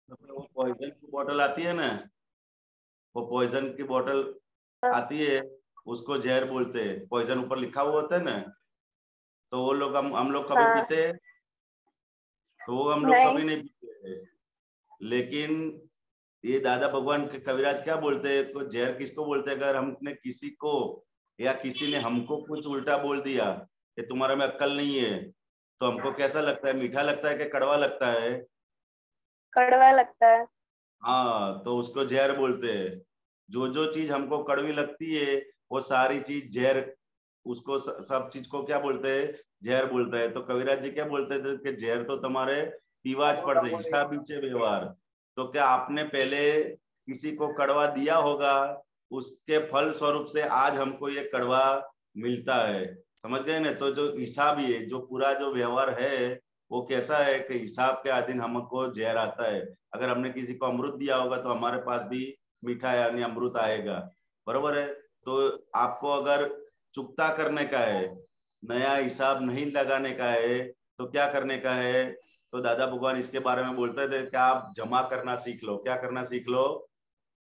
मतलब वो पॉइजन की बोतल आती है ना, वो पॉइजन की बोतल आती है, उसको जहर बोलते हैं। पॉइजन ऊपर लिखा हुआ होता है ना, तो वो लोग हम लोग कभी हाँ। पीते हैं? तो वो हम लोग कभी नहीं। नहीं पीते हैं। लेकिन ये दादा भगवान के कविराज क्या बोलते हैं, तो जहर किसको बोलते हैं? अगर हमने किसी को या किसी ने हमको कुछ उल्टा बोल दिया कि तुम्हारे में अक्ल नहीं है, तो हमको कैसा लगता है? मीठा लगता है कि कड़वा लगता है? कड़वा लगता है। हाँ, तो उसको जहर बोलते हैं। जो जो चीज हमको कड़वी लगती है, वो सारी चीज जहर, उसको सब चीज को क्या बोलते हैं? जहर बोलता है। तो कविराज जी क्या बोलते थे कि जहर तो तुम्हारे पीवाज पड़ते, हिसाब बीचे व्यवहार। तो क्या आपने पहले किसी को कड़वा दिया होगा, उसके फल स्वरूप से आज हमको ये कड़वा मिलता है। समझ गए ना? तो जो हिसाब, ये जो पूरा जो व्यवहार है, वो कैसा है कि हिसाब के अधीन हमको जहर आता है। अगर हमने किसी को अमृत दिया होगा तो हमारे पास भी मीठा यानी अमृत आएगा। बरोबर है? तो आपको अगर चुकता करने का है, नया हिसाब नहीं लगाने का है, तो क्या करने का है? तो दादा भगवान इसके बारे में बोलते थे कि आप जमा करना सीख लो। क्या करना सीख लो?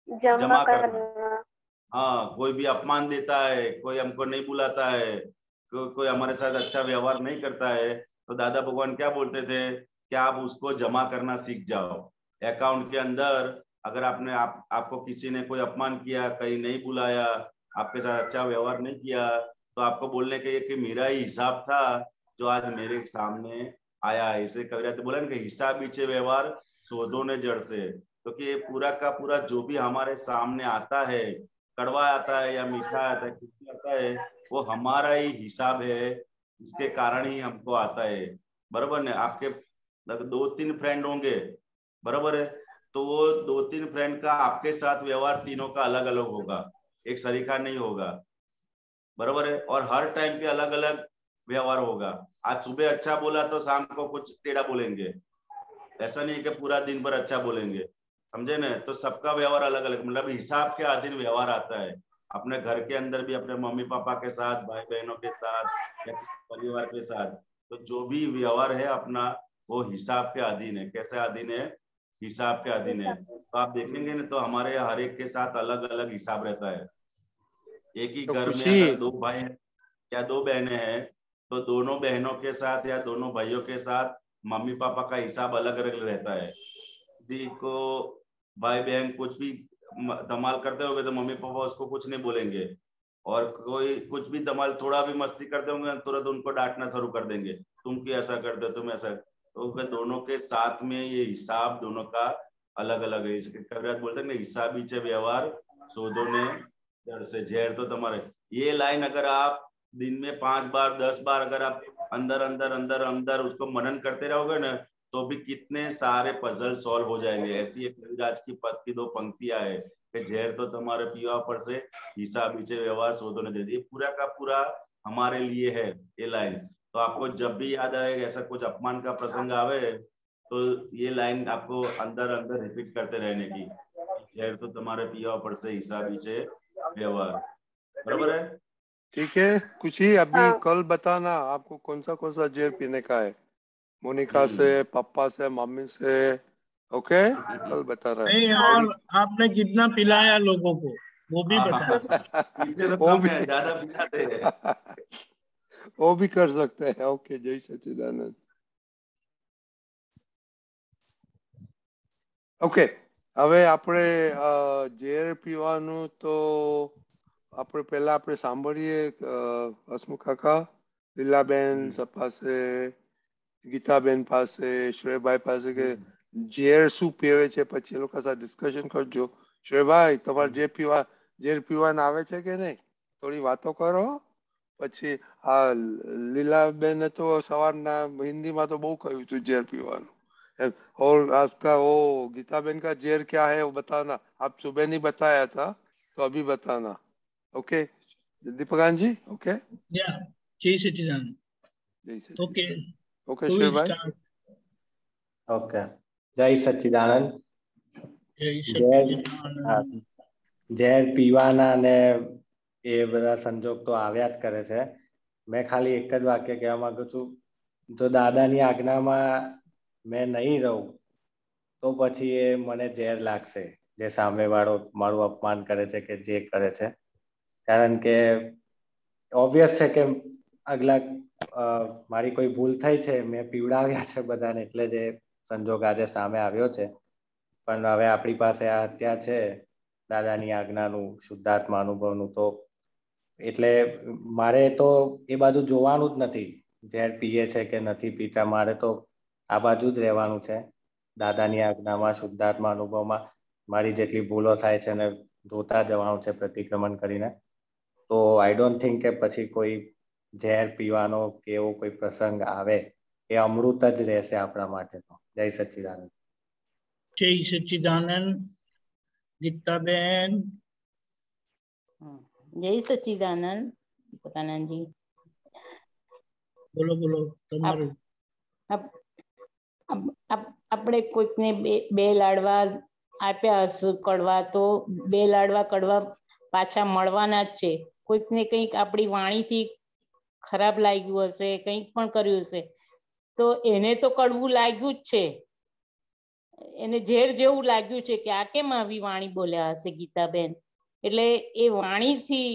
जमा जमा करना। करना। हाँ, कोई भी अपमान देता है, कोई हमको नहीं बुलाता है, कोई हमारे साथ अच्छा व्यवहार नहीं करता है, तो दादा भगवान क्या बोलते थे कि आप उसको जमा करना सीख जाओ। अकाउंट के अंदर अगर आपको किसी ने कोई अपमान किया, कहीं नहीं बुलाया, आपके साथ अच्छा व्यवहार नहीं किया, तो आपको बोलने के कि मेरा ही हिसाब था जो आज मेरे सामने आया है। इसे कविराज ने बोला ना कि हिसाब बीचे व्यवहार शोधों ने जड़ से। क्योंकि ये पूरा का पूरा जो भी हमारे सामने आता है, कड़वा आता है या मीठा आता है, कुछ भी आता है, वो हमारा ही हिसाब है, इसके कारण ही हमको आता है। बराबर ना? आपके दो तीन फ्रेंड होंगे, बराबर है? तो वो दो तीन फ्रेंड का आपके साथ व्यवहार तीनों का अलग अलग होगा, एक सरीखा नहीं होगा। बराबर है? और हर टाइम पे अलग अलग व्यवहार होगा। आज सुबह अच्छा बोला तो शाम को कुछ टेढ़ा बोलेंगे। ऐसा नहीं कि पूरा दिन भर अच्छा बोलेंगे। समझे ना? तो सबका व्यवहार अलग अलग, मतलब हिसाब के अधीन व्यवहार आता है। अपने घर के अंदर भी अपने मम्मी पापा के साथ, भाई बहनों के साथ, या परिवार के साथ, तो जो भी व्यवहार है अपना, वो हिसाब के अधीन है। कैसे अधीन है? हिसाब के अधीन है। तो आप देखेंगे ना, तो हमारे हर एक के साथ अलग अलग हिसाब रहता है। एक ही तो घर में खुशी, अगर दो भाई हैं या दो बहनें हैं, तो दोनों बहनों के साथ या दोनों भाइयों के साथ मम्मी पापा का हिसाब अलग अलग रहता है। किसी को भाई बहन कुछ भी धमाल करते होंगे तो मम्मी पापा उसको कुछ नहीं बोलेंगे, और कोई कुछ भी धमाल थोड़ा भी मस्ती करते होंगे तुरंत उनको डांटना शुरू कर देंगे, तुम क्यों ऐसा करते हो, तुम ऐसा। तो फिर दोनों के साथ में ये हिसाब दोनों का अलग अलग है। इसके कविराज बोलते हैं ना, हिसाब बीचे व्यवहार शोधों ने जड़ से। जहर तो तुम्हारे, ये लाइन अगर आप दिन में 5 बार 10 बार अगर आप अंदर अंदर अंदर अंदर उसको मनन करते रहोगे ना, तो भी कितने सारे पजल सॉल्व हो जाएंगे। ऐसी एक कविराज की पद की दो पंक्तियां है कि जहर तो तुम्हारे पिया पर से, हिसाब बीचे व्यवहार शोधों ने दे दिया। पूरा का पूरा हमारे लिए है ये लाइन। तो आपको जब भी याद आए ऐसा कुछ अपमान का प्रसंग आवे, तो ये लाइन आपको अंदर अंदर रिपीट करते रहने की, जहर तो तुम्हारे पिया पर से, हिसाब बीचे व्यवहार। बराबर है? ठीक है खुशी, अभी हाँ। कल बताना आपको कौन सा जहर पीने का है, मोनिका से, हम्म। पापा से, मम्मी से। ओके, कल बता रहा नहीं, हाँ है। और आपने कितना पिलाया लोगों को वो भी बता। पीते तो वो कम भी है, ज्यादा पिलाते हैं। वो भी कर सकते हैं। ओके, जय सच्चिदानंद। ઓકે, હવે આપણે ઝેર પીવાનું તો આપણે પહેલા આપણે સાંભળીએ હસમુખ કાકા, લીલાબેન પાસે, ગીતાબેન પાસે, શ્રેયભાઈ પાસે કે ઝેર શું પીવે છે, પછી એ લોકો સાથે ડિસ્કશન કરજો. શ્રેયભાઈ, તમારે ઝેર પીવાના આવે છે કે નહીં? થોડી વાતો કરો. પછી આ લીલાબેને તો સવારના હિન્દીમાં તો બહુ કહ્યું હતું ઝેર પીવાનું. और आपका वो गीता बहन का जेर क्या है वो बताना, आप सुबह नहीं बताया था तो अभी बताना. ओके दीपकान जी. ओके, या जय सच्चिदानंद। जय ओके, सच्चिदानंद. ओके टू शेर भाई. स्टार्ट। ओके, जय सच्चिदानंद। जय ઝેર હા, सच्चिदानंद। ઝેર પીવાના ને એ બધા સંજોગ તો આવ્યા જ કરે છે. મેં ખાલી એક જ વાક્ય કહેવા માંગુ છું, જો દાદાની આજ્ઞામાં મેં નહીં રહું તો પછી એ મને ઝેર લાગશે, જે સામેવાળો મારું અપમાન કરે છે કે જે કરે છે. કારણ કે ઓબ્વિયસ છે કે આગલા મારી કોઈ ભૂલ થઈ છે, મેં પીવડાવ્યા છે બધાને, એટલે જે સંજોગ આજે સામે આવ્યો છે. પણ હવે આપણી પાસે આ હત્યા છે દાદાની આજ્ઞાનું, શુદ્ધાત્મા અનુભવનું, તો એટલે મારે તો એ બાજુ જોવાનું જ નથી, ઝેર પીએ છે કે નથી પીતા. મારે તો આ બાજુ જ રહેવાનું છે, દાદાની આજ્ઞામાં, શુદ્ધાત્મા અનુભવમાં મારી જેટલી ભૂલો થાય છે ને ધોતા જવાનું છે પ્રતિક્રમણ કરીને. તો આઈ ડોન્ટ થિંક કે પછી કોઈ ઝેર પીવાનો કે એવો કોઈ પ્રસંગ આવે, એ અમૃત જ રહેશે આપણા માટે. તો જય સચ્ચિદાનંદ. જય સચ્ચિદાનંદ. ગીતાબેન. જય સચ્ચિદાનંદ પોતાનંદજી. બોલો બોલો તમારું. આપણે કોઈકને બે લાડવા આપ્યા હશે કડવા, તો બે લાડવા કડવા પાછા મળવાના જ છે. કોઈકને કંઈક આપણી વાણીથી ખરાબ લાગ્યું હશે, કંઈક પણ કર્યું હશે, તો એને તો કડવું લાગ્યું જ છે, એને ઝેર જેવું લાગ્યું છે કે આ કેમ આવી વાણી બોલ્યા હશે ગીતાબેન. એટલે એ વાણીથી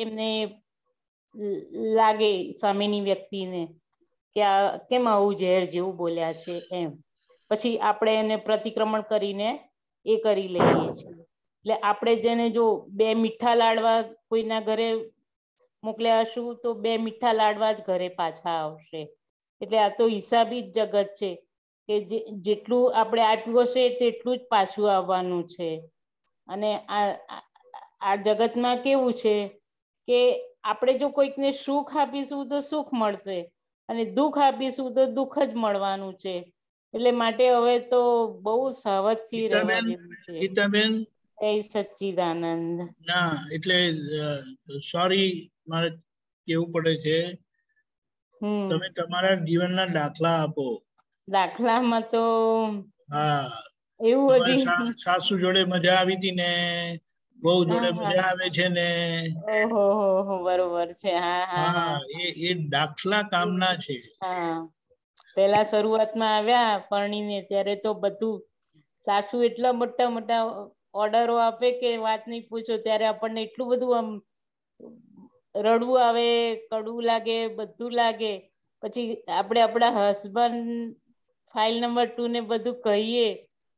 એમને લાગે સામેની વ્યક્તિને કે આ કેમ આવું ઝેર જેવું બોલ્યા છે એમ. પછી આપણે એને પ્રતિક્રમણ કરીને એ કરી લઈએ છીએ. એટલે આપણે જેને જો બે મીઠા લાડવા કોઈના ઘરે મોકલ્યા હશું, તો બે મીઠા લાડવા જ ઘરે પાછા આવશે. એટલે આ તો હિસાબી જ જગત છે કે જેટલું આપણે આપ્યું હશે તેટલું જ પાછું આવવાનું છે. અને આ જગતમાં કેવું છે કે આપણે જો કોઈકને સુખ આપીશું તો સુખ મળશે, અને દુઃખ આપીશું તો દુઃખ જ મળવાનું છે. એટલે માટે હવે તો બહુ સાવધથી રહેવા જેવું છે. ગીતાબેન, જય સચ્ચિદાનંદ. ના એટલે સોરી, મારે કેવું પડે છે, તમે તમારા જીવનના દાખલા આપો. દાખલામાં તો હા, એવું હજી સાસુ જોડે મજા આવી હતી ને, બહુ જોડે મજા આવે છે ને. ઓહો, બરોબર છે. હા હા હા, એ દાખલા કામના છે. હા, પેલા શરૂઆતમાં આવ્યા પરણીને ત્યારે તો બધું સાસુ એટલા મોટા મોટા ઓર્ડરો આપે કે વાત નહીં પૂછો. ત્યારે આપણને એટલું બધું આમ રડવું આવે, કડવું લાગે, બધું લાગે. પછી આપણે આપણા હસબન્ડ ફાઇલ નંબર 2 ને બધું કહીએ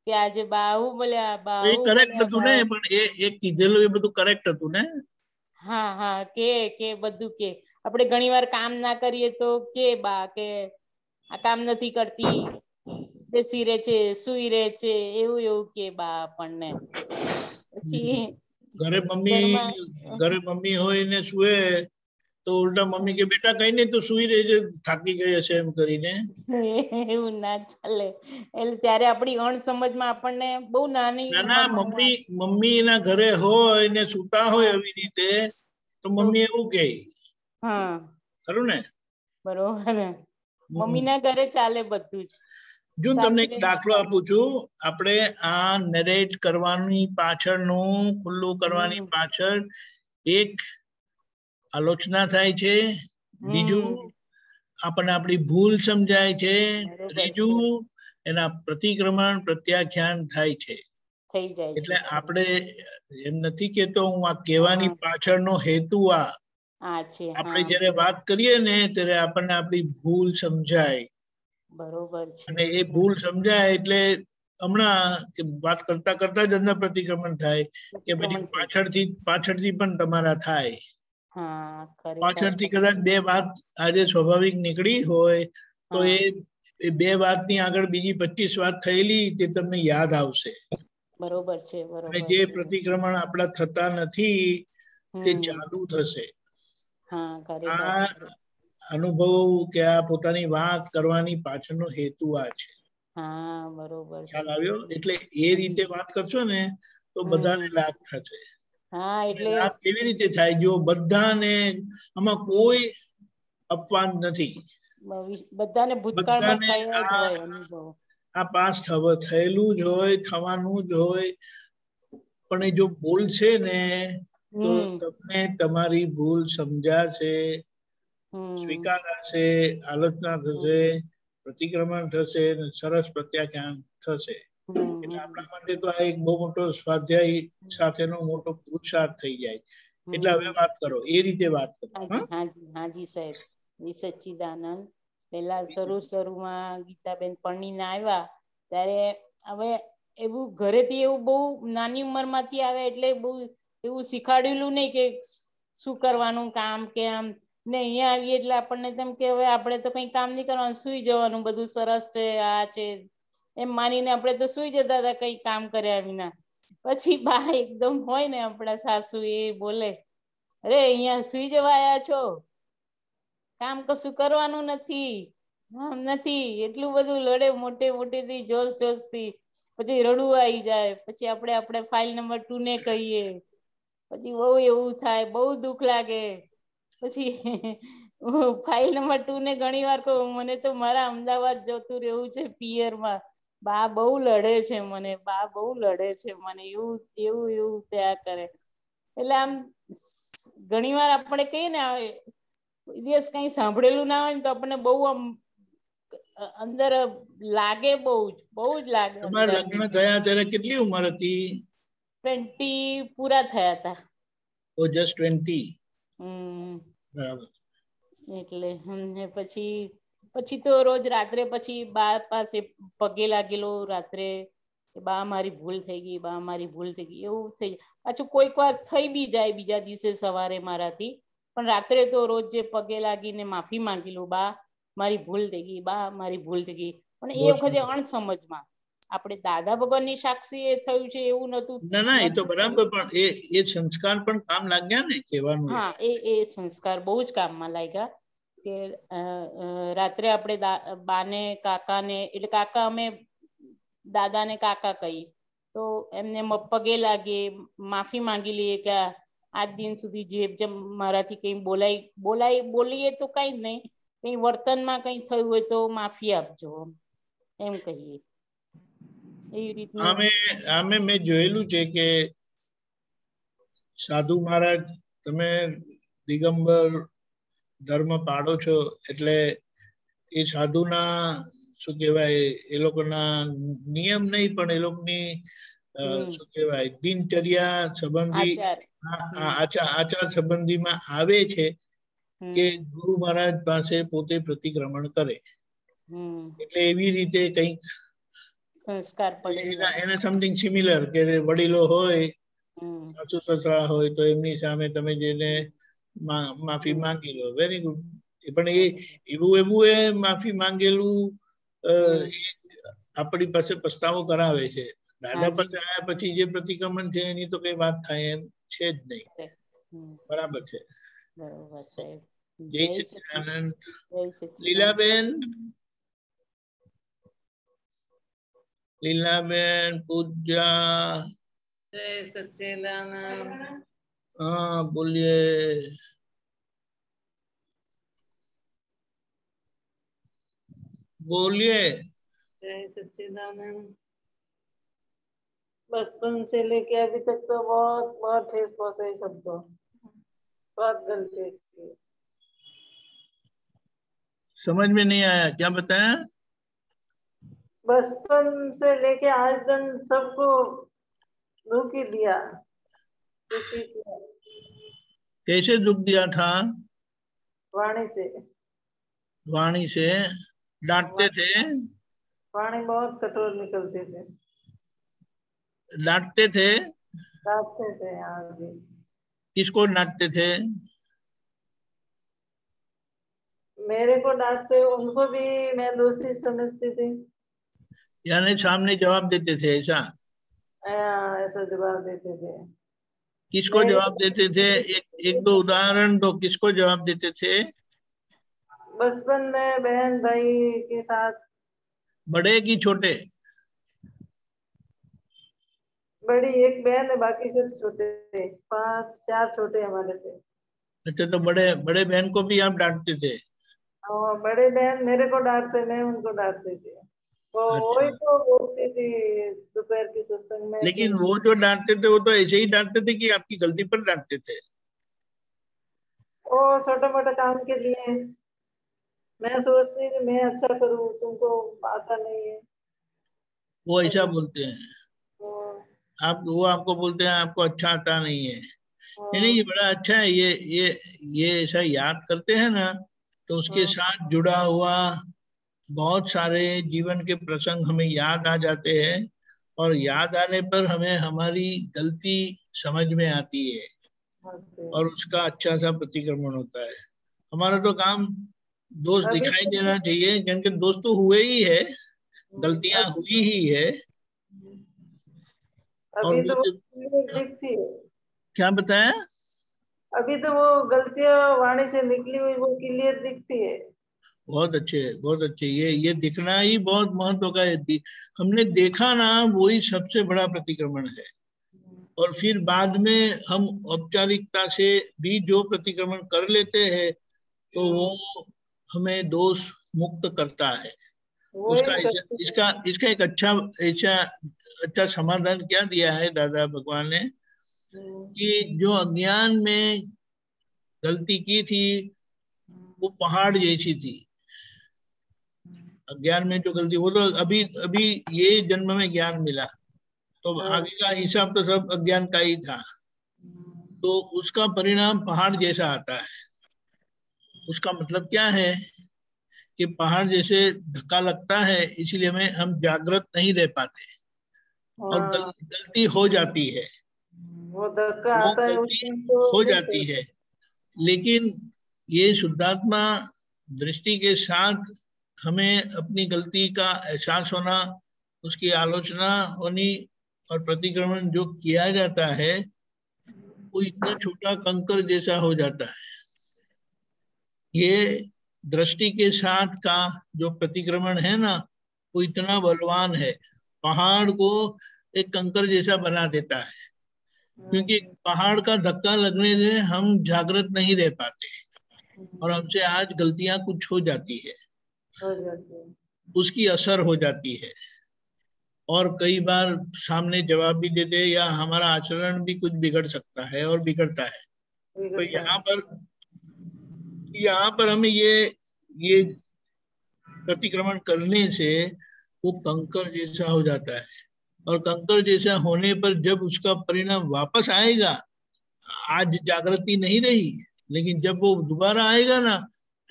કે આજે બાહુ બોલ્યા, એ બાહુ કરેક્ટ બોલ્યા, હતું ને, પણ એ કીધેલું એ બધું કરેક્ટ હતું ને. હા હા, કે બધું કે આપણે ઘણી વાર કામ ના કરીએ તો કે બા કે આ કામ નથી કરતી, બેસી રહે છે, સુઈ રહે છે, એવું કે બા આપણને. પછી ઘરમાં ઘરે મમ્મી હોય ને સુએ તો ઉલટા મમ્મી કે બેટા કઈ નઈ તો સુઈ રહેજે, થાકી ગઈ હશે એમ કરીને. એવું ના ચાલે. એટલે ત્યારે આપણી અણસમજમાં આપણને બહુ નાની ના, મમ્મી એના ઘરે હોય ને સુતા હોય એવી રીતે, તો મમ્મી એવું કે. હા, ખરું ને? બરોબર. મમ્મી ના ઘરે ચાલે બધું જ. જો તમને એક દાખલો આપું છું. આપણે આ નરેટ કરવાની પાછળનું, ખુલ્લું કરવાની પાછળ એક આલોચના થાય છે, બીજું આપણને આપણી ભૂલ સમજાય છે, ત્રીજું એના પ્રતિક્રમણ પ્રત્યાખ્યાન થાય છે. થઈ જાય છે. એટલે આપણે એમ નથી કેતો હું આ કહેવાની પાછળનો હેતુ આપણે જયારે વાત કરીએ ને ત્યારે આપણને આપણી ભૂલ સમજાય. બરોબર છે. અને એ ભૂલ સમજાય એટલે હમણાં વાત કરતા કરતા જ અંદર પ્રતિક્રમણ થાય કે પછી પાછળથી પણ તમારા થાય. પાછળથી કદાચ બે વાત આજે સ્વાભાવિક નીકળી હોય તો એ બે વાતની આગળ બીજી 25 વાત થયેલી તે તમને યાદ આવશે. બરોબર છે. અને જે પ્રતિક્રમણ આપણા થતા નથી તે ચાલુ થશે. આ અનુભવ કે આ પોતાની વાત કરવાની પાછળનો હેતુ આ છે. હા, બરોબર. ખ્યાલ આવ્યો? એટલે એ રીતે વાત કરશો ને તો બધાને લાભ થશે. અને લાભ કેવી રીતે થાય? જો બધાને, આમાં કોઈ અપવાદ નથી. બધાને ભૂતકાળમાં થયા જ હોય અનુભવ. આ પાસ થયેલું જ હોય, થવાનું જ હોય. પણ એ જો ભૂલ છે ને તો તમને તમારી ભૂલ સમજાશે, સ્વીકારાશે, આલોચના થશે, પ્રતિક્રમણ થશે, સરસ પ્રત્યાખ્યાન થશે. એટલે આપણા માટે તો આ એક બહુ મોટો સ્વાધ્યાય સાથેનો મોટો પુરુષાર્થ થઈ જાય. એટલે હવે વાત કરો, એ રીતે વાત કરો. હાજી સાહેબ, એ સચ્ચિદાનંદ. પેલા શરૂમાં ગીતાબેન પરણીને આવ્યા ત્યારે હવે એવું ઘરેથી એવું બહુ નાની ઉંમરમાંથી આવે એટલે બહુ એવું શીખવાડેલું નહીં કે શું કરવાનું કામ કે આમ ને અહીંયા આવીએ એટલે આપણને તેમ કે હવે આપણે તો કઈ કામ નહીં કરવાનું, સુઈ જવાનું, બધું સરસ છે આ છે એમ માનીને આપણે તો સુઈ જતા હતા કઈ કામ કર્યા વિના. પછી બા એકદમ હોય ને આપણા સાસુ એ બોલે, અરે અહીંયા સુઈ જવા આયા છો, કામ કશું કરવાનું નથી, નથી. એટલું બધું લડે મોટેથી જોશ થી. પછી રડવું આવી જાય. પછી આપણે ફાઇલ નંબર 2 ને કહીએ. પછી બહુ એવું થાય, બહુ દુઃખ લાગે. પછી ફાઇલ નંબર 2 ને ઘણી વાર કહું, મને તો મારા અમદાવાદ જતું રહેવું છે પિયરમાં, બા બહુ લડે છે મને, બા બહુ લડે છે મને, એવું થયા કરે. એટલે આમ ઘણી વાર આપણે કહીએ ને દિવસ કઈ સાંભળેલું ના હોય ને તો આપણને બહુ આમ અંદર લાગે, બહુ જ લાગે. તમારા લગ્ન થયા ત્યારે કેટલી ઉંમર હતી? 20 પૂરા થયા હતા. ઓ જસ્ટ 20? બરાબર. એટલે પછી તો રોજ રાત્રે પછી બા પાસે પગે લાગેલો રાત્રે, બા મારી ભૂલ થઈ ગઈ, બા મારી ભૂલ થઈ ગઈ, એવું થઈ. પાછું કોઈક વાર થઈ બી જાય બીજા દિવસે સવારે મારાથી, પણ રાત્રે તો રોજ જે પગે લાગીને માફી માંગી લો, બા મારી ભૂલ થઈ ગઈ, બા મારી ભૂલ થઈ ગઈ. પણ એ વખતે અણસમજમાં આપણે દાદા ભગવાનની સાક્ષી એ થયું છે એવું નતું. ના એ તો બરાબર, પણ એ સંસ્કાર પણ કામ લાગ્યા ને કહેવાનું. હા, એ સંસ્કાર બહુ જ કામમાં લાગ્યા કે રાત્રે આપણે બાને કાકાને, એટલે કાકા અમે દાદાને કાકા કહીએ, તો એમને પગે લાગીએ, માફી માંગી લઈએ કે આજ દિન સુધી જે મારાથી કઈ બોલીએ તો કઈ જ નહીં, કઈ વર્તનમાં કઈ થયું હોય તો માફી આપજો એમ કહીએ. એવી રીતનું મેં જોયેલું છે કે સાધુ મહારાજ, તમે દિગંબર ધર્મ પાડો છો એટલે એ સાધુના શું કહેવાય, એ લોકોના નિયમ નહીં પણ એ લોકોની શું કહેવાય દિનચર્યા સંબંધી આચાર સંબંધીમાં આવે છે કે ગુરુ મહારાજ પાસે પોતે પ્રતિક્રમણ કરે. એટલે એવી રીતે કંઈક સંસ્કાર પડે, એને સમથિંગ સિમિલર કે વડીલો હોય, સાસુ સસરા હોય તો એમની સામે તમે જેને માફી માંગી લો. Very good. પણ એવું એ માફી માંગેલું આપણી પાસે પસ્તાવો કરાવે છે. દાદા પાસે આવ્યા પછી જે પ્રતિક્રમણ છે એની તો કઈ વાત થાય એમ છે જ નહીં. બરાબર છે. બરોબર સાહેબ. જય સચ્ચિદાનંદ. લીલાબેન, લીલાબેન, પૂજા. જય સચ્ચિદાનંદ. हाँ बोलिए. बोलिए. जय सच्चिदानंद. बचपन से लेके अभी तक तो बहुत ठेस पहुंचाई सबको, बहुत गलती की. समझ में नहीं आया, क्या बताया? बचपन से लेके आज तक सबको दुख ही दिया. कैसे दुख दिया था? वाणी से. वाणी से डांटते थे? वाणी बहुत कठोर निकलते थे. डांटते थे? डांटते थे, हाँ जी. किसको डांटते थे? मेरे को डांटते, उनको भी मैं दोषी समझती थी. यानी सामने जवाब देते थे ऐसा? ऐसा जवाब देते थे. किसको जवाब देते थे? एक दो उदाहरण दो, किसको जवाब देते थे? बचपन में बहन भाई के साथ. बड़े की छोटे? बड़ी एक बहन है, बाकी सब छोटे, 5-4 छोटे हमारे से. अच्छा, तो बड़े बहन को भी आप डांटते थे? बड़े बहन मेरे को डांटते, मैं उनको डांटती थी. वही तो बोलती थी दोपहर की सत्संग में. लेकिन वो जो डांटते थे वो तो ऐसे ही डांटते थे कि आपकी गलती पर डांटते थे? वो छोटा मोटा काम के लिए. मैं सोचती थी मैं अच्छा करूं, तुमको आता नहीं है, वो ऐसा बोलते हैं. आप वो आपको बोलते हैं आपको अच्छा आता नहीं है, नहीं ये बड़ा अच्छा है, ये ऐसा याद करते हैं ना तो उसके साथ जुड़ा हुआ बहुत सारे जीवन के प्रसंग हमें याद आ जाते हैं, और याद आने पर हमें हमारी गलती समझ में आती है और उसका अच्छा सा प्रतिक्रमण होता है। हमारा तो काम दोष अभी दिखाई तो देना चाहिए, क्योंकि दोष तो हुए ही है, गलतियां हुई ही है। और अभी तो वो मुझे क्लियर दिखती है, क्या बताया? अभी तो वो गलतियां वाणी से निकली हुई वो क्लियर दिखती है। बहुत अच्छे, बहुत अच्छे। ये दिखना ही बहुत महत्व का है। हमने देखा ना, वही सबसे बड़ा प्रतिक्रमण है। और फिर बाद में हम औपचारिकता से भी जो प्रतिक्रमण कर लेते हैं तो वो हमें दोष मुक्त करता है। उसका वही शक्ति इसका इसका एक अच्छा समाधान क्या दिया है दादा भगवान ने, कि जो अज्ञान में गलती की थी वो पहाड़ जैसी थी। अज्ञान में जो गलती, वो तो अभी अभी ये जन्म में ज्ञान मिला, तो आगे का हिसाब तो सब अज्ञान का ही था, तो उसका परिणाम पहाड़ जैसा आता है। उसका मतलब क्या है कि पहाड़ जैसे धक्का लगता है, इसीलिए हम जागृत नहीं रह पाते और गलती हो जाती है, वो धक्का वो आता है उस गलती टाइम तो हो दिखता जाती है। लेकिन ये शुद्धात्मा दृष्टि के साथ हमें अपनी गलती का एहसास होना, उसकी आलोचना होनी, और प्रतिक्रमण जो किया जाता है वो इतना छोटा कंकर जैसा हो जाता है। ये दृष्टि के साथ का जो प्रतिक्रमण है ना, वो इतना बलवान है, पहाड़ को एक कंकर जैसा बना देता है। क्योंकि पहाड़ का धक्का लगने से हम जागृत नहीं रह पाते और हमसे आज गलतियां कुछ हो जाती है, हो जाती है। उसकी असर हो जाती है, और कई बार सामने जवाब भी देते, या हमारा आचरण भी कुछ बिगड़ सकता है और बिगड़ता है। तो यहाँ पर हमें ये प्रतिक्रमण करने से वो कंकर जैसा हो जाता है, और कंकर जैसा होने पर जब उसका परिणाम वापस आएगा, आज जागृति नहीं रही, लेकिन जब वो दोबारा आएगा ना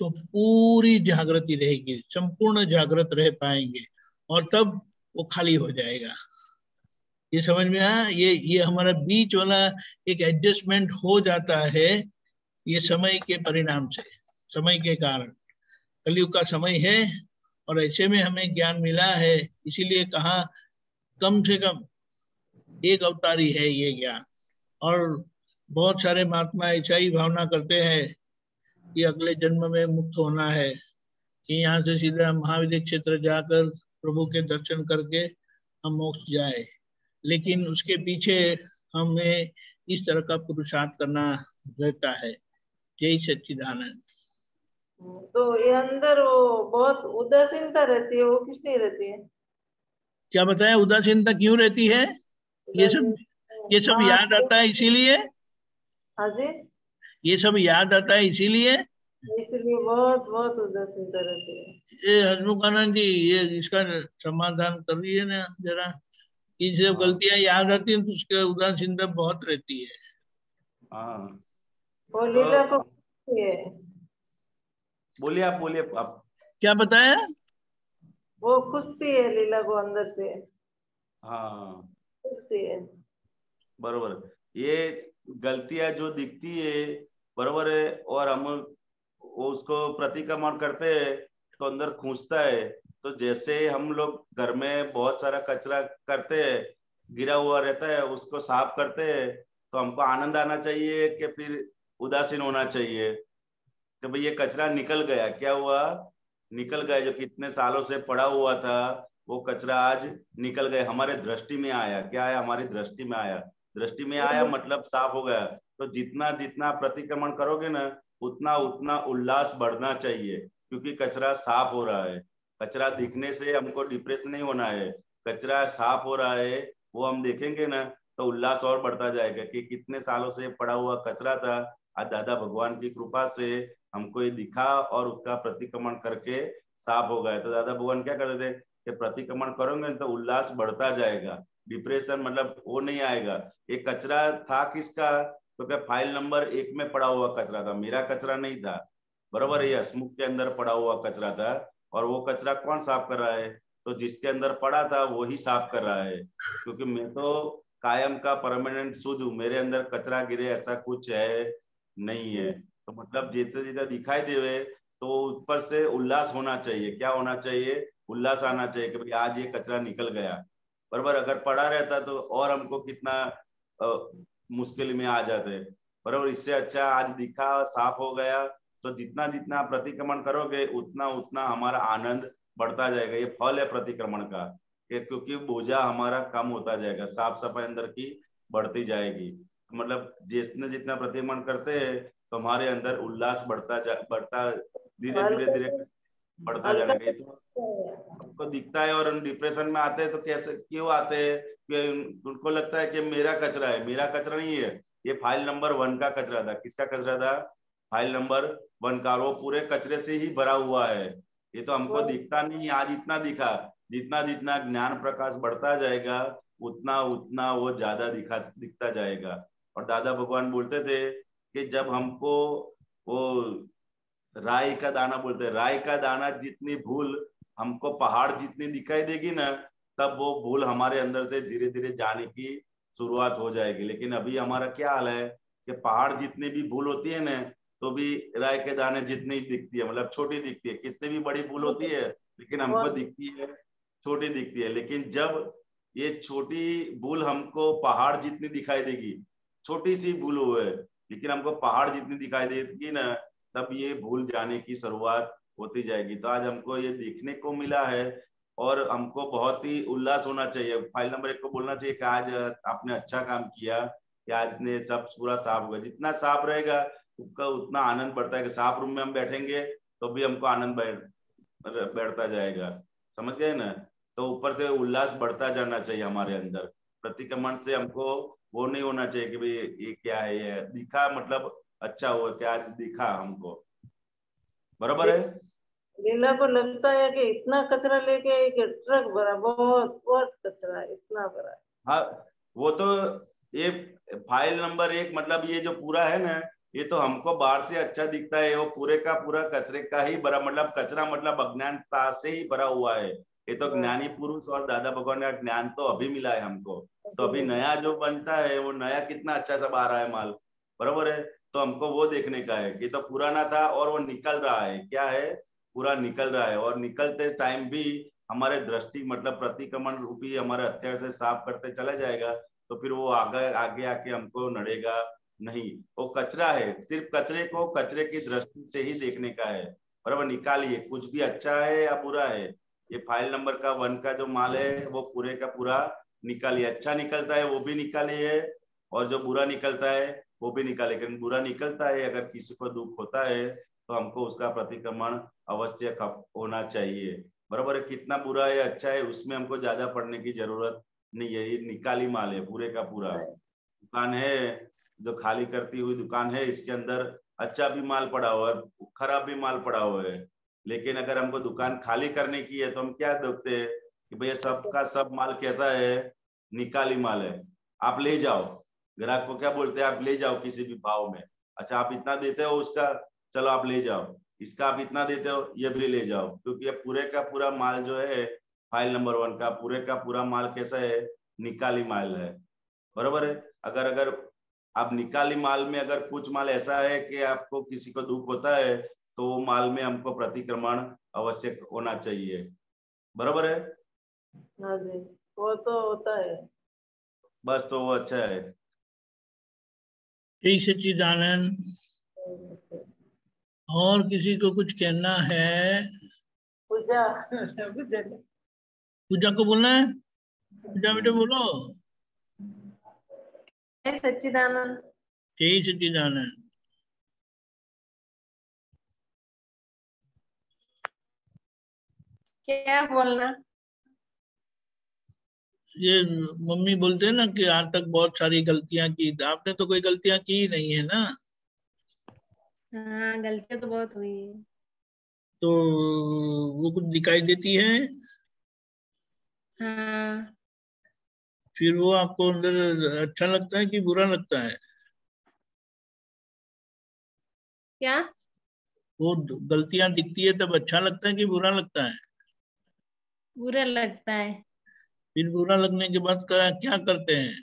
तो पूरी जागृति रहेगी, संपूर्ण जागृत रह पाएंगे, और तब वो खाली हो जाएगा। ये समझ में आया? ये हमारा बीच वाला एक एडजस्टमेंट हो जाता है, ये समय के परिणाम से, समय के कारण। कलयुग का समय है और ऐसे में हमें ज्ञान मिला है, इसीलिए कहा कम से कम एक अवतारी है ये ज्ञान। और बहुत सारे महात्मा ऐसा ही भावना करते हैं कि अगले जन्म में मुक्त होना है, कि यहाँ से सीधा महाविद्य क्षेत्र जाकर प्रभु के दर्शन करके हम मोक्ष जाए। लेकिन उसके पीछे हमें इस तरह का पुरुषार्थ करना रहता है। जय सच्चिदानंद। तो ये अंदर वो बहुत उदासीनता रहती है, वो किस लिए रहती है? क्या बताया? उदासीनता क्यों रहती है? ये सब याद आता है इसीलिए, हाँ जी, ये सब याद आता है इसीलिए। इसलिए बहुत बहुत उदासीनता रहती है। ये हसमुखानंद जी, ये इसका समाधान कर रही ना जरा, कि जब गलतियां याद आती हैं तो उसके उदासीनता बहुत रहती है। वो लीला को बोलिए, आप बोलिए आप। क्या बताया? वो खुशती है लीला को अंदर से। हाँ खुशती है, बरोबर। ये गलतियां जो दिखती है बरोबर है, और हम उसको प्रतिक्रमण करते हैं तो अंदर खूंचता है। तो जैसे हम लोग घर में बहुत सारा कचरा करते हैं, गिरा हुआ रहता है, उसको साफ करते हैं, तो हमको आनंद आना चाहिए कि फिर उदासीन होना चाहिए कि भाई ये कचरा निकल गया, क्या हुआ, निकल गया। जो कितने सालों से पड़ा हुआ था वो कचरा आज निकल गया, हमारे दृष्टि में आया। क्या है? हमारी दृष्टि में आया। दृष्टि में आया मतलब साफ हो गया। तो जितना जितना प्रतिक्रमण करोगे ना, उतना उतना उल्लास बढ़ना चाहिए, क्योंकि कचरा साफ हो रहा है। कचरा दिखने से हमको डिप्रेस नहीं होना है, कचरा साफ हो रहा है वो हम देखेंगे ना तो उल्लास और बढ़ता जाएगा कि कितने सालों से पड़ा हुआ कचरा था, आज दादा भगवान की कृपा से हमको ये दिखा और उसका प्रतिक्रमण करके साफ हो गया। तो दादा भगवान क्या करते थे कि प्रतिक्रमण करोगे तो उल्लास बढ़ता जाएगा, डिप्रेशन मतलब वो नहीं आएगा। ये कचरा था किसका, तो क्या फाइल नंबर 1 में पड़ा हुआ कचरा था, मेरा कचरा नहीं था, बराबर। ये हसमुख के अंदर पड़ा हुआ कचरा था, और वो कचरा कौन साफ कर रहा है, तो जिसके अंदर पड़ा था वो ही साफ कर रहा है, क्योंकि मैं तो कायम का परमानेंट शुद्ध हूँ, मेरे अंदर कचरा गिरे ऐसा कुछ है नहीं है। तो मतलब जितना जितना दिखाई देवे तो ऊपर से उल्लास होना चाहिए, क्या होना चाहिए, उल्लास आना चाहिए कि भाई आज ये कचरा निकल गया, बराबर। अगर पड़ा रहता तो और हमको कितना मुश्किल में आ जाते, बराबर। इससे अच्छा आज दिखा, साफ हो गया, तो जितना जितना प्रतिक्रमण करोगे उतना उतना हमारा आनंद बढ़ता जाएगा। ये फल है प्रतिक्रमण का, क्योंकि बोझा हमारा कम होता जाएगा, साफ सफाई अंदर की बढ़ती जाएगी। मतलब जितने जितना प्रतिक्रमण करते हैं तो हमारे अंदर उल्लास बढ़ता धीरे धीरे धीरे बढ़ता जाना। ये तो उनको दिखता है, और डिप्रेशन में आते हैं तो कैसे क्यों आते हैं, कि उनको लगता है कि मेरा कचरा है, मेरा कचरा नहीं है, ये फाइल नंबर 1 का कचरा था। किसका कचरा था, फाइल नंबर 1 का, वो पूरे कचरे से ही भरा हुआ है। ये तो हमको दिखता नहीं, आज इतना दिखा, जितना जितना ज्ञान प्रकाश बढ़ता जाएगा उतना उतना वो ज्यादा दिखता जाएगा। और दादा भगवान बोलते थे कि जब हमको वो राई का दाना बोलते हैं, राई का दाना जितनी भूल हमको पहाड़ जितनी दिखाई देगी ना, तब वो भूल हमारे अंदर से धीरे धीरे जाने की शुरुआत हो जाएगी। लेकिन अभी हमारा क्या हाल है कि पहाड़ जितनी भी भूल होती है ना, तो भी राय के दाने जितनी दिखती है, मतलब छोटी दिखती है, कितनी भी बड़ी भूल होती है लेकिन हमको दिखती है छोटी दिखती है। लेकिन जब ये छोटी भूल हमको पहाड़ जितनी दिखाई देगी, छोटी सी भूल हुए लेकिन हमको पहाड़ जितनी दिखाई देगी ना, तब ये भूल जाने की शुरुआत होती जाएगी। तो आज हमको ये देखने को मिला है, और हमको बहुत ही उल्लास होना चाहिए। फाइल नंबर 1 को बोलना चाहिए कि आज आपने अच्छा काम किया, कि आज ने सब पूरा साफ हुआ। जितना साफ रहेगा उसका उतना आनंद बढ़ता है, कि साफ रूम में हम बैठेंगे तो भी हमको आनंद बैठता जाएगा, समझ गए ना। तो ऊपर से उल्लास बढ़ता जाना चाहिए हमारे अंदर। प्रतिक्रमण से हमको वो नहीं होना चाहिए कि भाई ये क्या है, ये दिखा मतलब अच्छा हुआ कि आज दिखा हमको, बराबर है। लीला को लगता है कि इतना कचरा लेके एक ट्रक भरा, बहुत बहुत कचरा है, इतना भरा। हाँ, वो तो ये फाइल नंबर 1 मतलब ये जो पूरा है ना, ये तो हमको बाहर से अच्छा दिखता है, वो पूरे का पूरा कचरे का ही भरा, मतलब कचरा मतलब अज्ञानता से ही भरा हुआ है। ये तो ज्ञानी पुरुष और दादा भगवान का ज्ञान तो अभी मिला है हमको, तो अभी नया जो बनता है वो नया कितना अच्छा सब आ रहा है माल, बराबर है। तो हमको वो देखने का है कि तो पुराना था और वो निकल रहा है, क्या है, पूरा निकल रहा है। और निकलते टाइम भी हमारे दृष्टि मतलब प्रतिक्रमण रूपी हमारे हथियार से साफ करते चला जाएगा, तो फिर वो आगे आगे आके हमको नड़ेगा नहीं। वो कचरा है, सिर्फ कचरे को कचरे की दृष्टि से ही देखने का है, बराबर। निकालिए, कुछ भी अच्छा है या बुरा है, ये फाइल नंबर का 1 का जो माल है वो पूरे का पूरा निकालिए। अच्छा निकलता है वो भी निकालिए, और जो बुरा निकलता है वो भी निकालिए। लेकिन बुरा निकलता है, अगर किसी को दुख होता है तो हमको उसका प्रतिक्रमण अवश्य होना चाहिए, बराबर है। कितना बुरा है अच्छा है उसमें हमको ज्यादा पढ़ने की जरूरत नहीं है। ये निकाली माल है पूरे का पूरा। दुकान है जो खाली करती हुई दुकान है, इसके अंदर अच्छा भी माल पड़ा हुआ है, खराब भी माल पड़ा हुआ है। लेकिन अगर हमको दुकान खाली करने की है तो हम क्या देखते हैं कि भैया सबका सब माल कैसा है, निकाली माल है, आप ले जाओ। ग्राहक को क्या बोलते हैं, आप ले जाओ किसी भी भाव में, अच्छा आप इतना देते हो उसका, चलो आप ले जाओ, इसका आप इतना देते हो ये भी ले जाओ, क्योंकि ये पूरे का पूरा माल जो है फाइल नंबर 1 का पूरे का पूरा माल कैसा है, निकाली माल है, बराबर है। अगर अगर आप निकाली माल में अगर कुछ माल ऐसा है कि आपको किसी को दुख होता है तो वो माल में हमको प्रतिक्रमण अवश्य होना चाहिए, बराबर है। हाँ जी, वो तो होता है। बस तो वो अच्छा है। जय सच्चिदानंद। और किसी को कुछ कहना है? पूजा पूजा पूजा को बोलना है? पूजा बेटे बोलो। सच्चिदानंद। जय सच्चिदानंद। क्या बोलना? ये मम्मी बोलते हैं ना कि आज तक बहुत सारी गलतियां की, आपने तो कोई गलतियां की नहीं है ना? हाँ, गलतियां तो बहुत हुई है। तो वो कुछ दिखाई देती है? हाँ। फिर वो आपको अंदर अच्छा लगता है कि बुरा लगता है? क्या? वो गलतियां दिखती है तब अच्छा लगता है कि बुरा लगता है? बुरा लगता है। फिर बुरा लगने के बाद क्या करते हैं?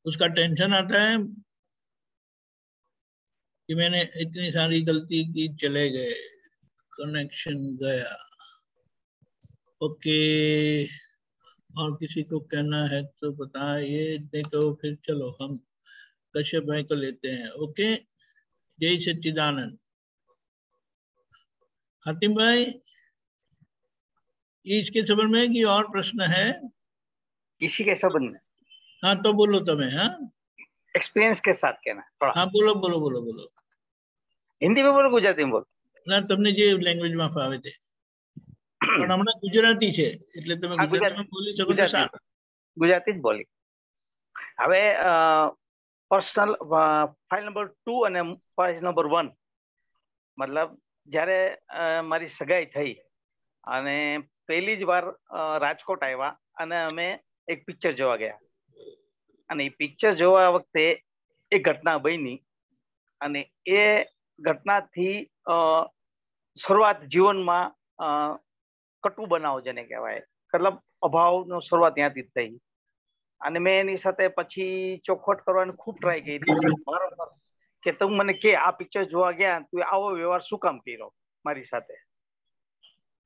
उसका टेंशन आता है कि मैंने इतनी सारी गलती की, चले गए, कनेक्शन गया। ओके, और किसी को कहना है तो बताइए, नहीं तो फिर चलो हम कश्यप भाई को लेते हैं। ओके, जय सच्चिदानंद। हातिम भाई, इसके संबंध में कि और प्रश्न है? इसी के संबंध में? हाँ तो बोलो तमें। हाँ, एक्सपीरियंस के साथ कहना थोड़ा। हाँ बोलो बोलो बोलो बोलो। हिंदी में बोलो, गुजराती में बोलो? ના, તમને જે લેંગ્વેજમાં ફાવે તે. પણ હમણાં ગુજરાતી છે એટલે તમે ગુજરાતીમાં બોલી શકો તો સારું. ગુજરાતી જ બોલી. હવે પર્સનલ ફાઇલ નંબર 2 અને ફાઇલ નંબર 1, મતલબ જ્યારે મારી સગાઈ થઈ અને પહેલી જ વાર રાજકોટ આવ્યા અને અમે એક પિક્ચર જોવા ગયા, અને એ પિક્ચર જોવા વખતે એક ઘટના બની, અને એ ઘટનાથી શરૂઆત જીવનમાં કટુ બનાવ જેને કહેવાય, મતલબ અભાવનો શરૂઆત ત્યાંથી જ થઈ. અને મેં એની સાથે પછી ચોખવટ કરવાની ખૂબ ટ્રાય કરી વારંવાર કે તું મને કે આ પિક્ચર જોવા ગયા તું આવો વ્યવહાર શું કામ કર્યો મારી સાથે?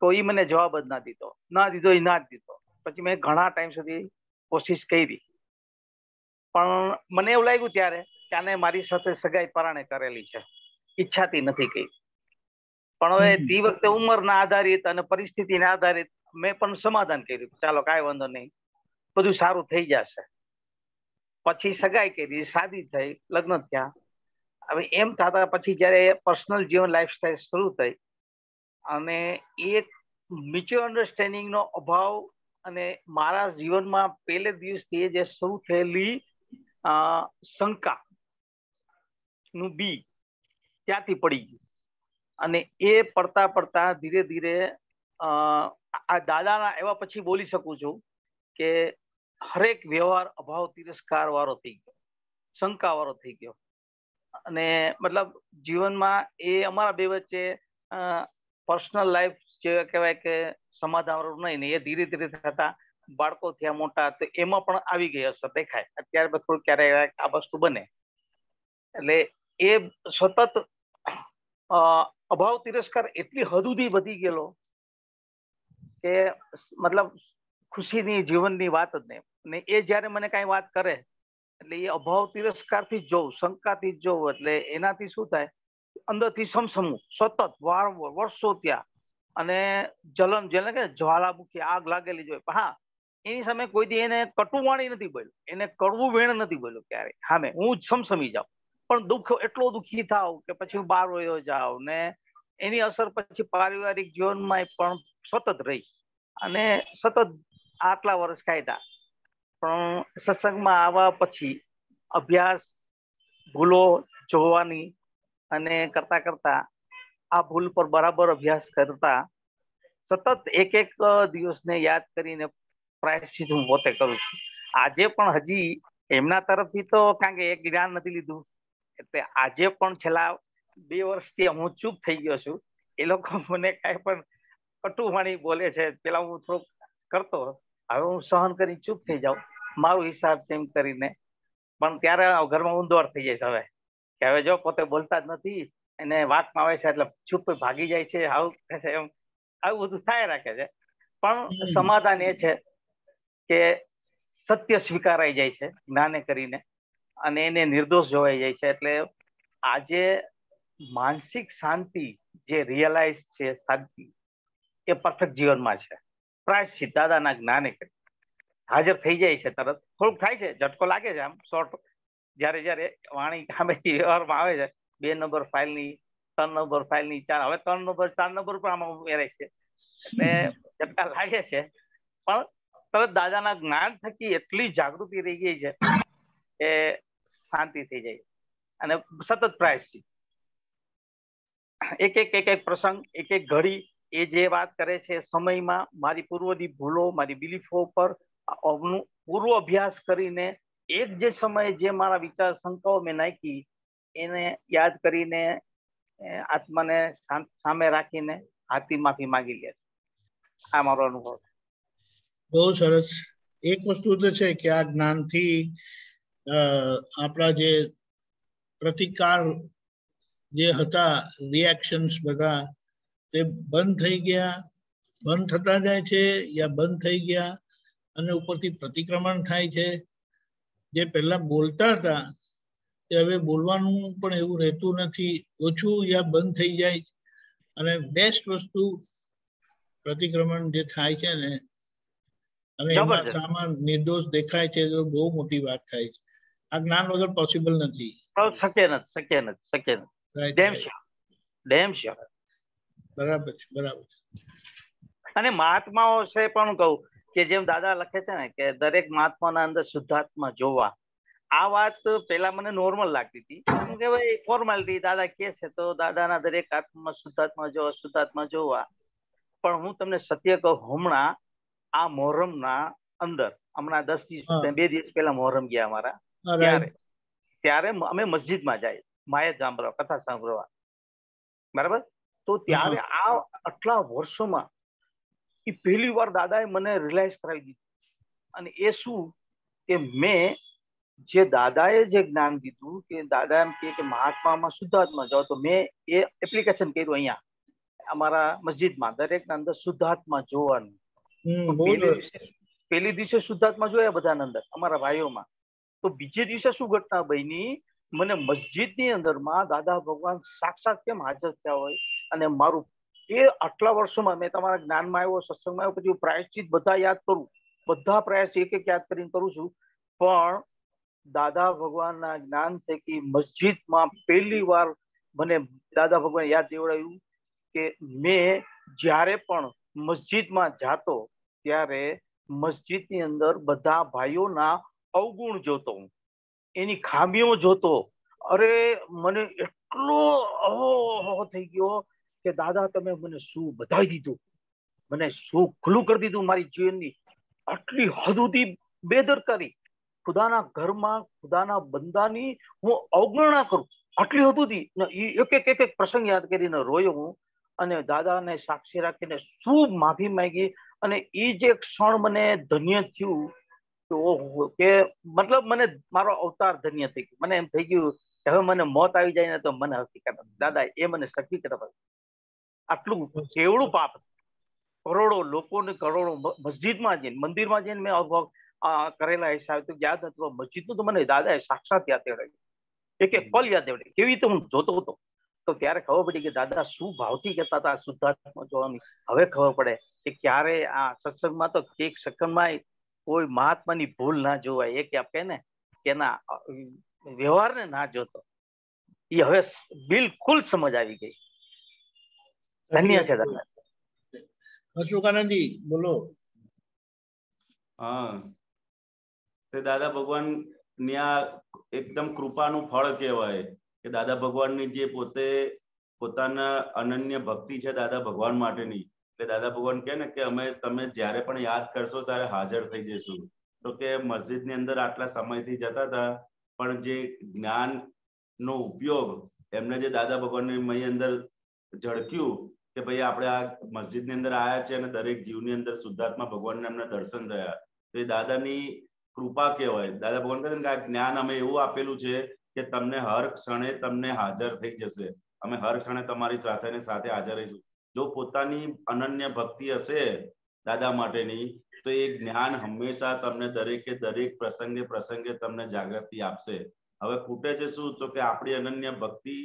તો એ મને જવાબ જ ના દીધો. પછી મેં ઘણા ટાઈમ સુધી કોશિશ કરી, પણ મને એવું લાગ્યું ત્યારે કે આને મારી સાથે સગાઈ પરાણે કરેલી છે, ઈચ્છાથી નથી કરી. પણ હવે તે વખતે ઉંમરના આધારિત અને પરિસ્થિતિના આધારિત મેં પણ સમાધાન કર્યું, ચાલો કાંઈ વાંધો નહીં, બધું સારું થઈ જશે. પછી સગાઈ કરી, શાદી થઈ, લગ્ન થયા. હવે એમ થતા પછી જયારે પર્સનલ જીવન લાઈફસ્ટાઈલ શરૂ થઈ અને એક મ્યુચ્યુઅલ અન્ડરસ્ટેન્ડિંગ નો અભાવ અને મારા જીવનમાં પહેલે દિવસથી જે શરૂ થયેલી શંકા નું બી ત્યાંથી પડી ગયું. અને એ પડતા પડતા ધીરે ધીરે આ દાદાના એવા પછી બોલી શકું છું કે હરેક વ્યવહાર અભાવ તિરસ્કાર વાળો થઈ ગયો, શંકા વાળો થઈ ગયો. અને મતલબ જીવનમાં એ અમારા બે વચ્ચે પર્સનલ લાઈફ જે કહેવાય કે સમાધાન નહીં ને, એ ધીરે ધીરે થતા બાળકો થયા મોટા, તો એમાં પણ આવી ગઈ અસર દેખાય. અત્યારે થોડું ક્યારેક આ વસ્તુ બને એટલે એ સતત અભાવ તિરસ્કાર એટલી હદ સુધી વધી ગયેલો કે મતલબ ખુશીની જીવનની વાત જ નહીં. ને એ જયારે મને કઈ વાત કરે એટલે એ અભાવ તિરસ્કારથી જ જોઉં, શંકાથી જ જોઉં, એટલે એનાથી શું થાય અંદરથી સમસમવું સતત વારંવાર વર્ષો ત્યાં, અને જલન જેને કે જ્વાલામુખી આગ લાગેલી જોઈએ. હા, એની સામે કોઈ દી એને કટુવાણી નથી બોલ્યું, એને કડવું વેણ નથી બોલ્યું ક્યારે. હા, મેં હું જ સમસમી જાઉં, પણ દુઃખ એટલો દુઃખી થાવ કે પછી હું બહાર વયો જાઉં, ને એની અસર પછી પારિવારિક જીવનમાં પણ સતત રહી. અને સતત આટલા વર્ષ કાઢ્યા. પણ સત્સંગમાં આવવા પછી અભ્યાસ, ભૂલો જોવાની અને કરતા કરતા આ ભૂલ પર બરાબર અભ્યાસ કરતા સતત એક એક દિવસને યાદ કરીને પ્રાયશ્ચિત હું પોતે કરું છું. આજે પણ હજી એમના તરફથી તો કારણ કે એક જ્ઞાન નથી લીધું, એટલે આજે પણ છેલ્લા 2 વર્ષથી હું ચૂપ થઈ ગયો છું. એ લોકો મને કાંઈ પણ કટુવાણી બોલે છે, પેલા હું થોડુંક કરતો, હવે હું સહન કરી ચૂપ થઈ જાઉં, મારો હિસાબ છે એમ કરીને. પણ ત્યારે ઘરમાં ઊંધોર થઈ જાય છે હવે, કે હવે જો પોતે બોલતા જ નથી, એને વાતમાં આવે છે એટલે ચૂપ ભાગી જાય છે, આવું છે એમ, આવું બધું થાય રાખે છે. પણ સમાધાન એ છે કે સત્ય સ્વીકારાઈ જાય છે જ્ઞાને કરીને, અને એને નિર્દોષ જોવાઈ જાય છે. એટલે આજે માનસિક શાંતિ જે રિયલાઇઝ છે, શાંતિ એ પરફેક્ટ જીવનમાં છે. પ્રાયશ્ચિત દાદાના જ્ઞાને કરી હાજર થઈ જાય છે. તરત થોડુંક થાય છે, ઝટકો લાગે છે આમ શોર્ટ, જયારે જયારે વાણી સામેથી વ્યવહારમાં આવે છે. 2 નંબર ફાઇલની, 3 નંબર ફાઇલની, 4, હવે 3 નંબર 4 નંબર પણ આમાં ઉમેરાય છે, એટલે ઝટકા લાગે છે. પણ તરત દાદાના જ્ઞાન થકી એટલી જાગૃતિ રહી ગઈ છે કે શાંતિ થઈ જાય. અને સતત પ્રાયશ્ચિત, એક એક પ્રસંગ, એક એક ઘડી એ જે વાત કરે છે સમયમાં મારી પૂર્વની ભૂલો, મારી બિલીફો પર પૂર્વ અભ્યાસ કરીને એક જે સમયે જે મારા વિચાર શંકાઓ મેં નાખી એને યાદ કરીને આત્માને સામે રાખીને હાથી માફી માંગી લે. આ મારો અનુભવ. બહુ સરસ. એક વસ્તુ તો છે કે આ જ્ઞાનથી આપણા જે પ્રતિકાર જે હતા, રિએક્શન્સ બધા તે બંધ થઈ ગયા, બંધ થતા જાય છે યા બંધ થઈ ગયા અને ઉપરથી પ્રતિક્રમણ થાય છે. જે પહેલા બોલતા હતા તે હવે બોલવાનું પણ એવું રહેતું નથી, ઓછું યા બંધ થઈ જાય. અને બેસ્ટ વસ્તુ પ્રતિક્રમણ જે થાય છે ને, અને એમાં સામાન નિર્દોષ દેખાય છે તો બહુ મોટી વાત થાય છે. આ જ્ઞાન વગર પોસિબલ નથી. શક્ય નથી, શક્ય નથી, શક્ય નથી. Dam sure. બરાબર છે, બરાબર છે. અને મહાત્માઓ છે પણ કહું કે જેમ દાદા લખે છે ને કે દરેક મહાત્માના અંદર શુદ્ધાત્મા જોવા, આ વાત પેલા મને નોર્મલ લાગતી હતી કે ભાઈ ફોર્માલિટી દાદા કે છે તો દાદાના દરેક આત્મામાં શુદ્ધાત્મા જોવા, શુદ્ધાત્મા જોવા. પણ હું તમને સત્ય કહું, હમણાં આ મોહરમના અંદર હમણાં 10 દિવસ 2 દિવસ પહેલા મોહરમ ગયા અમારા, ત્યારે અમે મસ્જિદમાં જાય માયત સાંભળવા, કથા સાંભળવા, બરાબર. તો ત્યારે આ આટલા વર્ષોમાં એ પહેલી વાર દાદાએ મને રિયલાઇઝ કરાવી દીધું. અને એ શું કે મેં જે દાદાએ જે જ્ઞાન દીધું કે દાદા એમ કે મહાત્મામાં શુદ્ધાત્મા જાઓ, તો મેં એ એપ્લિકેશન કર્યું અહીંયા અમારા મસ્જિદમાં દરેકના અંદર શુદ્ધાત્મા જોવાનું. પહેલી દિવસે શુદ્ધાત્મા જોયા બધાના અંદર અમારા ભાઈઓમાં. તો બીજે દિવસે શું ઘટના બની, મને મસ્જિદની અંદરમાં દાદા ભગવાન સાક્ષાત કેમ હાજર થયા હોય. અને મારું એ આટલા વર્ષોમાં મેં તમારા જ્ઞાનમાં આવ્યો, સત્સંગમાં આવ્યો, પછી પ્રાયશ્ચિત બધા યાદ કરું, બધા પ્રયાસ એક એક યાદ કરીને કરું છું. પણ દાદા ભગવાનના જ્ઞાન થકી મસ્જિદમાં પહેલી વાર મને દાદા ભગવાન યાદ દેવડાવ્યું કે મેં જ્યારે પણ મસ્જિદમાં જાતો ત્યારે મસ્જિદની અંદર બધા ભાઈઓના અવગુણ જોતો, એની ખામીઓ જોતો. અરે મને એટલો અહો થઈ ગયો કે દાદા તમે મને શું બતાવી દીધું, મને શું ખુલ્લું કરી દીધું મારી જીવનની. આટલી હદ સુધી બેદરકારી, ખુદાના ઘરમાં ખુદાના બંદાની હું અવગણના કરું, આટલી હદ સુધી એક એક પ્રસંગ યાદ કરીને રોયો હું. અને દાદાને સાક્ષી રાખીને શું માફી માંગી. અને એ જે ક્ષણ મને ધન્ય થયું કે મતલબ મને મારો અવતાર ધન્ય થઈ ગયો. મને એમ થઈ ગયું કે હવે મને મોત આવી જાય ને તો મને હકીકત દાદા એ મને શક્તિ કરતા. આટલું કેવડું પાપ, કરોડો લોકોને કરોડો મસ્જિદમાં જઈને મંદિરમાં જઈને મેં અનુભવ કરેલા હિસાબે તો યાદ નથી. મસ્જિદનું તો મને દાદાએ સાક્ષાત યાદ દેવડાવ્યું, એક એક પલ યાદ દેવડાવ્યું. કેવી રીતે હું જોતો હતો તો ત્યારે ખબર પડી કે દાદા શું ભાવથી કહેતા હતા શુદ્ધાત્મા જોવાની. હવે ખબર પડે કે ક્યારે આ સત્સંગમાં તો એક સેકન્ડમાં કોઈ મહાત્માની ભૂલ ના જોવાય. એ કે આપે ને કે ના વ્યવહારને ના જોતો, એ હવે બિલકુલ સમજ આવી ગઈ. ધન્ય છે દાદા. અશોકાનંદજી બોલો. હા, તે દાદા ભગવાન ની આ એકદમ કૃપાનું ફળ કહેવાય કે દાદા ભગવાનની જે પોતાના અનન્ય ભક્તિ છે દાદા ભગવાન માટેની. એટલે દાદા ભગવાન કહે ને કે અમે તમે જ્યારે પણ યાદ કરશો ત્યારે હાજર થઈ જઈશું. તો કે મસ્જિદની અંદર આટલા સમયથી જતા હતા, પણ જે જ્ઞાન નો ઉપયોગ એમને જે દાદા ભગવાનની મય અંદર ઝળક્યું કે ભાઈ આપણે આ મસ્જિદની અંદર આવ્યા છે અને દરેક જીવની અંદર શુદ્ધાત્મા ભગવાનને એમને દર્શન થયા. તો એ દાદાની કૃપા કહેવાય. દાદા ભગવાન કહે છે કે આ જ્ઞાન અમે એવું આપેલું છે કે તમને હર ક્ષણે તમને હાજર થઈ જશે. અમે હર ક્ષણે તમારી સાથે હાજર રહીશું. જો પોતાની અનન્ય ભક્તિ હશે દાદા માટેની તો એ જ્ઞાન હંમેશા તમને દરેક પ્રસંગે તમને જાગૃતિ આપશે. હવે ખૂટે છે શું તો કે આપણી અનન્ય ભક્તિ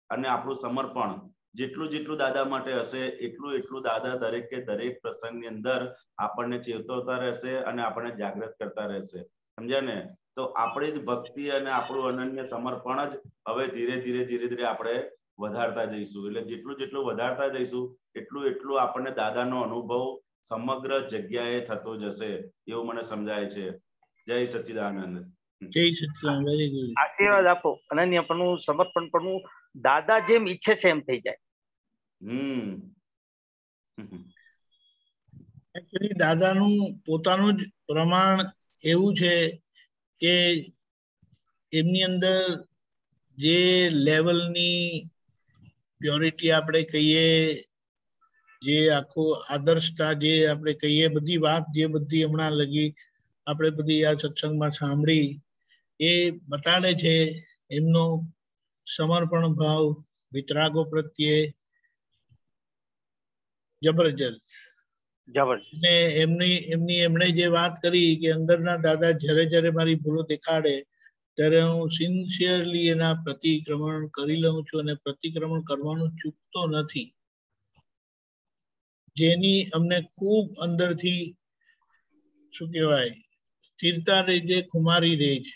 અને આપણું સમર્પણ જેટલું દાદા માટે હશે એટલું દાદા દરેક પ્રસંગની અંદર આપણને ચેતવતા રહેશે અને આપણને જાગૃત કરતા રહેશે. સમજ્યા ને? તો આપણી જ ભક્તિ અને આપણું અનન્ય સમર્પણ જ હવે ધીરે આપણે વધારતા જઈશું. એટલે જેટલું વધારતા જઈશું એટલું આપણને દાદાનો અનુભવ સમગ્ર જગ્યાએ થતો જશે એવું મને સમજાય છે. જય સચ્ચિદાનંદ. જય સચ્ચિદાનંદ. Very good. આશીર્વાદ આપો. અનન્યપણું સમર્પણપણું દાદા જેમ ઈચ્છે છે એમ થઈ જાય. એકચ્યુઅલી દાદાનું પોતાનું જ પ્રમાણ એવું છે કે એમની અંદર જે લેવલની પ્યોરિટી આપણે કહીએ, જે આખું આદર્શતા જે આપણે કહીએ, બધી વાત જે બધી હમણાં લગી આપણે બધી આ સત્સંગમાં સાંભળી, એ બતાડે છે એમનો સમર્પણ ભાવ વિતરાગો પ્રત્યે જબરજસ્ત. અને એમણે જે વાત કરી કે અંદરના દાદા જ્યારે મારી ભૂલો દેખાડે ત્યારે હું સિન્સિયરલી એના પ્રતિક્રમણ કરી લઉં છું અને પ્રતિક્રમણ કરવાનું ચૂકતો નથી. જેની અમને ખૂબ અંદરથી શું કહેવાય સ્થિરતા રહે છે, ખુમારી રહે છે.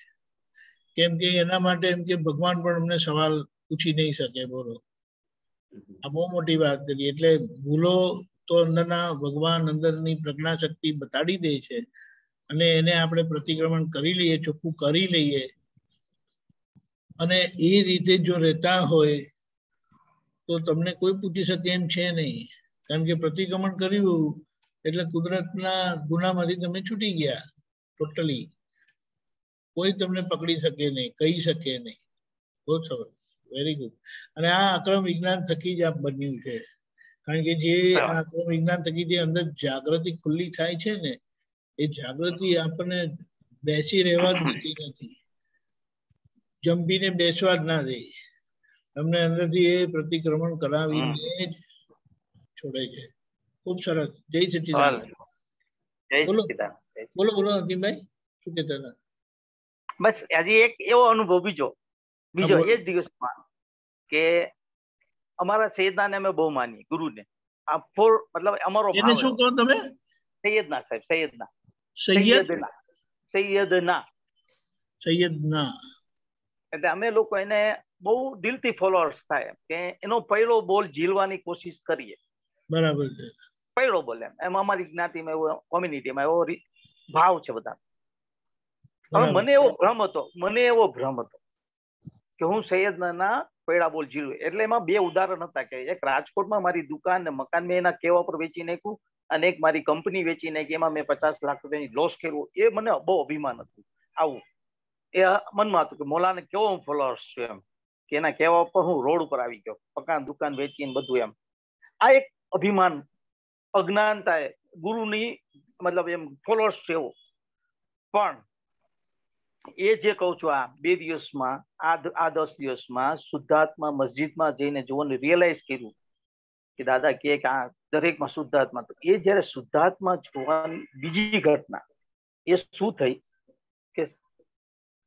કેમ કે એના માટે એમ કે ભગવાન પણ અમને સવાલ પૂછી નહીં શકે. બોલો, આ બહુ મોટી વાત કરી. એટલે ભૂલો તો અંદરના ભગવાન અંદરની પ્રજ્ઞા શક્તિ બતાડી દે છે અને એને આપણે પ્રતિક્રમણ કરી લઈએ, ચોખ્ખું કરી લઈએ અને એ રીતે જો રહેતા હોય તો તમને કોઈ પૂછી શકે એમ છે નહીં. કારણ કે પ્રતિક્રમણ કર્યું એટલે કુદરતના ગુનામાંથી તમે છૂટી ગયા ટોટલી. કોઈ તમને પકડી શકે નહીં, કહી શકે નહીં. બહુ સરસ, વેરી ગુડ. અને આ અક્રમ વિજ્ઞાન થકી જ આ બન્યું છે. કારણ કે જે અક્રમ વિજ્ઞાન થકી જે અંદર જાગૃતિ ખુલ્લી થાય છે ને, એ જાગૃતિ આપણને બેસી રહેવા જ દેતી નથી, જંપીને બેસવા જ ના દે. તમને અંદરથી એ પ્રતિક્રમણ કરાવીને જ છોડે છે. ખૂબ સરસ. જય સચ્ચિદાનંદ. બોલો બોલો બોલો અંતિમભાઈ, શું કહેતા હતા? બસ હજી એક એવો અનુભવ બીજો એ જ દિવસમાં કે અમારા સૈયદનાને અમે બહુ માનીએ, ગુરુને. આ ફોર મતલબ અમારો એને શું કહો તમે? સૈયદના સાહેબ, સૈયદના. સૈયદના એટલે અમે લોકો એને બહુ દિલથી ફોલોઅર્સ થાય કે એનો પહેલો બોલ ઝીલવાની કોશિશ કરીએ. બરાબર છે. પહેલો બોલ એમ અમારી જ્ઞાતિમાં એવો, કોમ્યુનિટીમાં એવો ભાવ છે બધા. હવે મને એવો ભ્રમ હતો કે હું સૈયદના પૈડા બોલ ઝીલું. એટલે એમાં બે ઉદાહરણ હતા કે એક રાજકોટમાં મારી દુકાન ને મકાન મેં એના કહેવા પર વેચી નાખ્યું અને એક મારી કંપની વેચી નાખી, એમાં મેં 50 લાખ રૂપિયાની લોસ કર્યું. એ મને બહુ અભિમાન હતું. આવું એ મનમાં હતું કે મોલાને કેવો હું ફોલોઅર્સ છું એમ, કે એના કહેવા પર હું રોડ ઉપર આવી ગયો, મકાન દુકાન વેચીને બધું એમ. આ એક અભિમાન, અજ્ઞાનતા ગુરુની મતલબ એમ ફોલોઅર્સ છે એવો. પણ એ જે કહું છું આ 2 દિવસમાં, આ 10 દિવસમાં શુદ્ધાત્મા મસ્જિદમાં જઈને જોવાનું રિયલાઇઝ કર્યું કે દાદા કે આ દરેકમાં શુદ્ધાત્મા. તો એ જયારે શુદ્ધાત્મા જોવાની બીજી ઘટના એ શું થઈ કે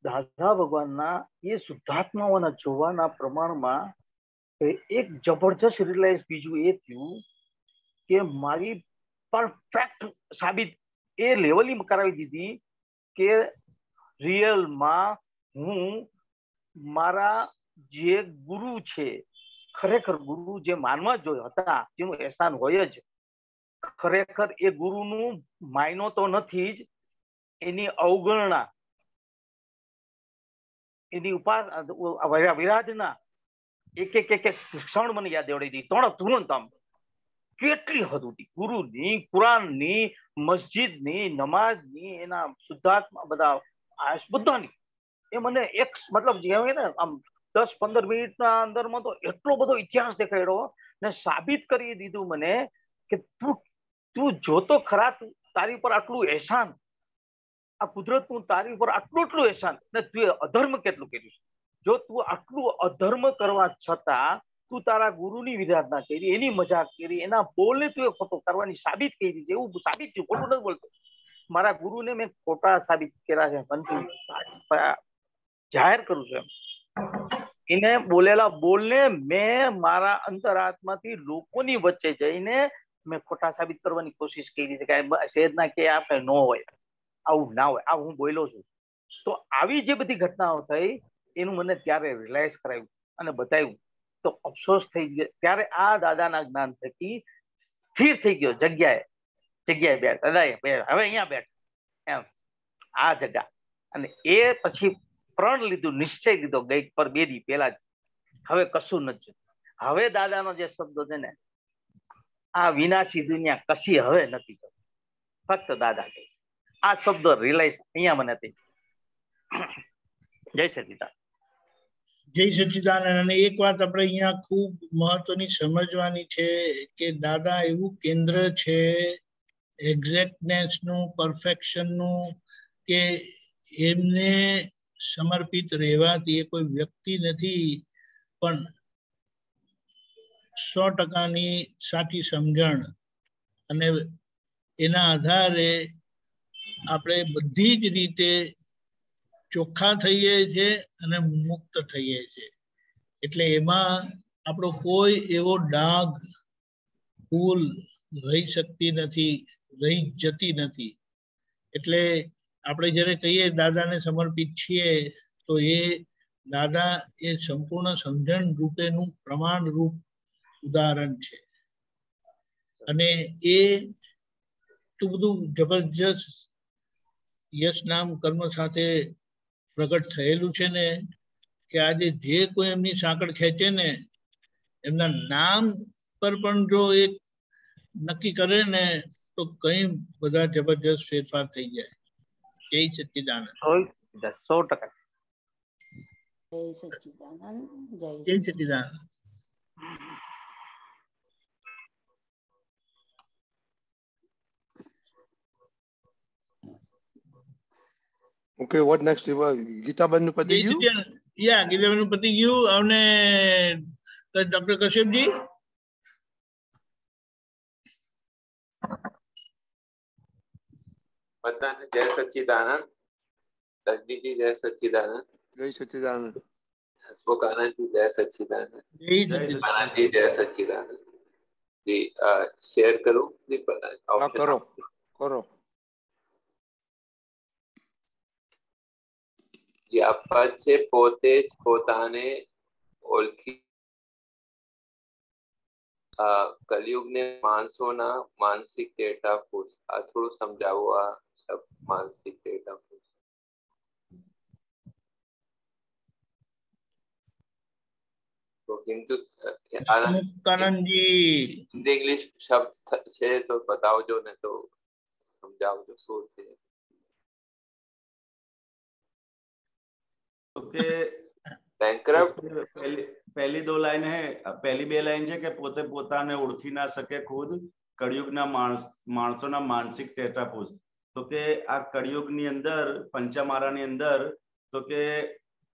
દાદા ભગવાનના એ શુદ્ધાત્માઓના જોવાના પ્રમાણમાં એક જબરજસ્ત રિયલાઇઝ બીજું એ થયું કે મારી પરફેક્ટ સાબિત એ લેવલની કરાવી દીધી કે રિયલમાં હું મારા જે ગુરુ છે, ખરેખર ગુરુ જે માનવા જોઈએ હતા, જેનું એહસાન હોય જ, ખરેખર એ ગુરુનું માયનો તો નથી જ, એની અવગણના, એની વિરાધના એક ક્ષણ મને યાદ દેવડાવી દીધી. તુરંત આમ કેટલી હદ હતી ગુરુની, કુરાનની, મસ્જિદની, નમાજની, એના શુદ્ધાત્મા બધાની. એ મને એક મતલબ જે ને આમ 10-15 મિનિટના અંદરમાં તો એટલો બધો ઇતિહાસ દેખાડ્યો ને સાબિત કરી દીધું મને કે તું જોતો ખરા, તારી પર આટલું એહસાન, આ કુદરતનું તારી પર આટલું એહસાન, ને તું અધર્મ કેટલું કર્યું. જો તું આટલું અધર્મ કરવા છતાં તું તારા ગુરુની વિરાધના કરી, એની મજાક કરી, એના બોલને તું ખોટો કરવાની સાબિત કરી છે. એવું સાબિત થયું, ખોટું નથી બોલતો. મારા ગુરુને મેં ખોટા સાબિત કર્યા છે, જાહેર કરું છું. એને બોલેલા બોલને મેં મારા અંતરાત્માથી લોકોની વચ્ચે જઈને મેં ખોટા સાબિત કરવાની કોશિશ કરી છે કે સૈયદના કે આ કઈ ન હોય, આવું ના હોય, આ હું બોલ્યો છું. તો આવી જે બધી ઘટનાઓ થઈ એનું મને ત્યારે રિયલાઇઝ કરાવ્યું અને બતાવ્યું. તો અફસોસ થઈ ગયો ત્યારે આ દાદાના જ્ઞાન થકી સ્થિર થઈ ગયો. જગ્યાએ બેઠ, દાદા હવે અહીંયા બેઠ એમ, આ જગ્યા. અને એ પછી પ્રણ લીધું, નિશ્ચય લીધો ગઈ પર 2 દી પહેલા જ, હવે કશું નથી. હવે દાદાનો જે શબ્દ છે ને, આ વિનાશી દુનિયા કશી હવે નથી કરતી, ફક્ત દાદા કહે. આ શબ્દ રિલાઇઝ અહીંયા મને થઈ. જય સચિદાનંદ. જય સચ્ચિદાનંદ. અને એક વાત આપણે અહીંયા ખૂબ મહત્વની સમજવાની છે કે દાદા એવું કેન્દ્ર છે એક્ઝેક્ટનેસ નું, પરફેક્શન નું, કે એમને સમર્પિત રહેવાથી એ કોઈ વ્યક્તિ નથી, પણ 100%ની સાચી સમજણ. અને એના આધારે આપણે બધી જ રીતે ચોખ્ખા થઈએ છીએ અને મુક્ત થઈએ છીએ. એટલે એમાં આપણો કોઈ એવો ડાઘ, ભૂલ રહી શકતી નથી, રહી જતી નથી. એટલે આપણે જ્યારે કહીએ દાદાને સમર્પિત છીએ, તો એ દાદા એ સંપૂર્ણ સમજણ રૂપેનું પ્રમાણ રૂપ ઉદાહરણ છે. અને એ એટલું બધું જબરજસ્ત યશ નામ કર્મ સાથે પ્રગટ થયેલું છે ને, કે આજે જે કોઈ એમની સાંકળ ખેંચે ને, એમના નામ પર પણ જો એક નક્કી કરે ને, તો કઈ બધા જબરજસ્ત ફેરફાર થઈ જાય. જય સચ્ચિદાનંદ. 100%. જય સચ્ચિદાનંદ. જય સચ્ચિદાનંદ. Okay, what next? ગીતાબેન નું પતી ગયું? ગીતાબેન નું પતી ગયું. અને ડોક્ટર કશ્યપજી. બધાને જય સચ્ચિદાનંદ. દગદીજી જય સચ્ચિદાનંદ. જય સચ્ચિદાનંદ. હસમુખ આનંદજી જય સચ્ચિદાનંદ. આનંદજી જય સચ્ચિદાનંદ. જી શેર કરું? કરો કરો. વ્યાપાર છે પોતે જ પોતાને ઓળખી કલયુગને માણસોના માનસિક ડેટા ફૂસ. આ થોડું સમજાવો. આ માનસિક ડેટા ફૂસ હિન્દુ ઇંગ્લિશ શબ્દ છે તો બતાવજો ને, તો સમજાવજો શું છે. કે પહેલી દો લાઈન હે, પહેલી બે લાઈન છે કે પોતે પોતાને ઓળખી ના શકે ખુદ, કળિયુગના માણસોના માનસિક ટેટાપૂસ. તો કે આ કળિયુગની અંદર, પંચમારાની અંદર, તો કે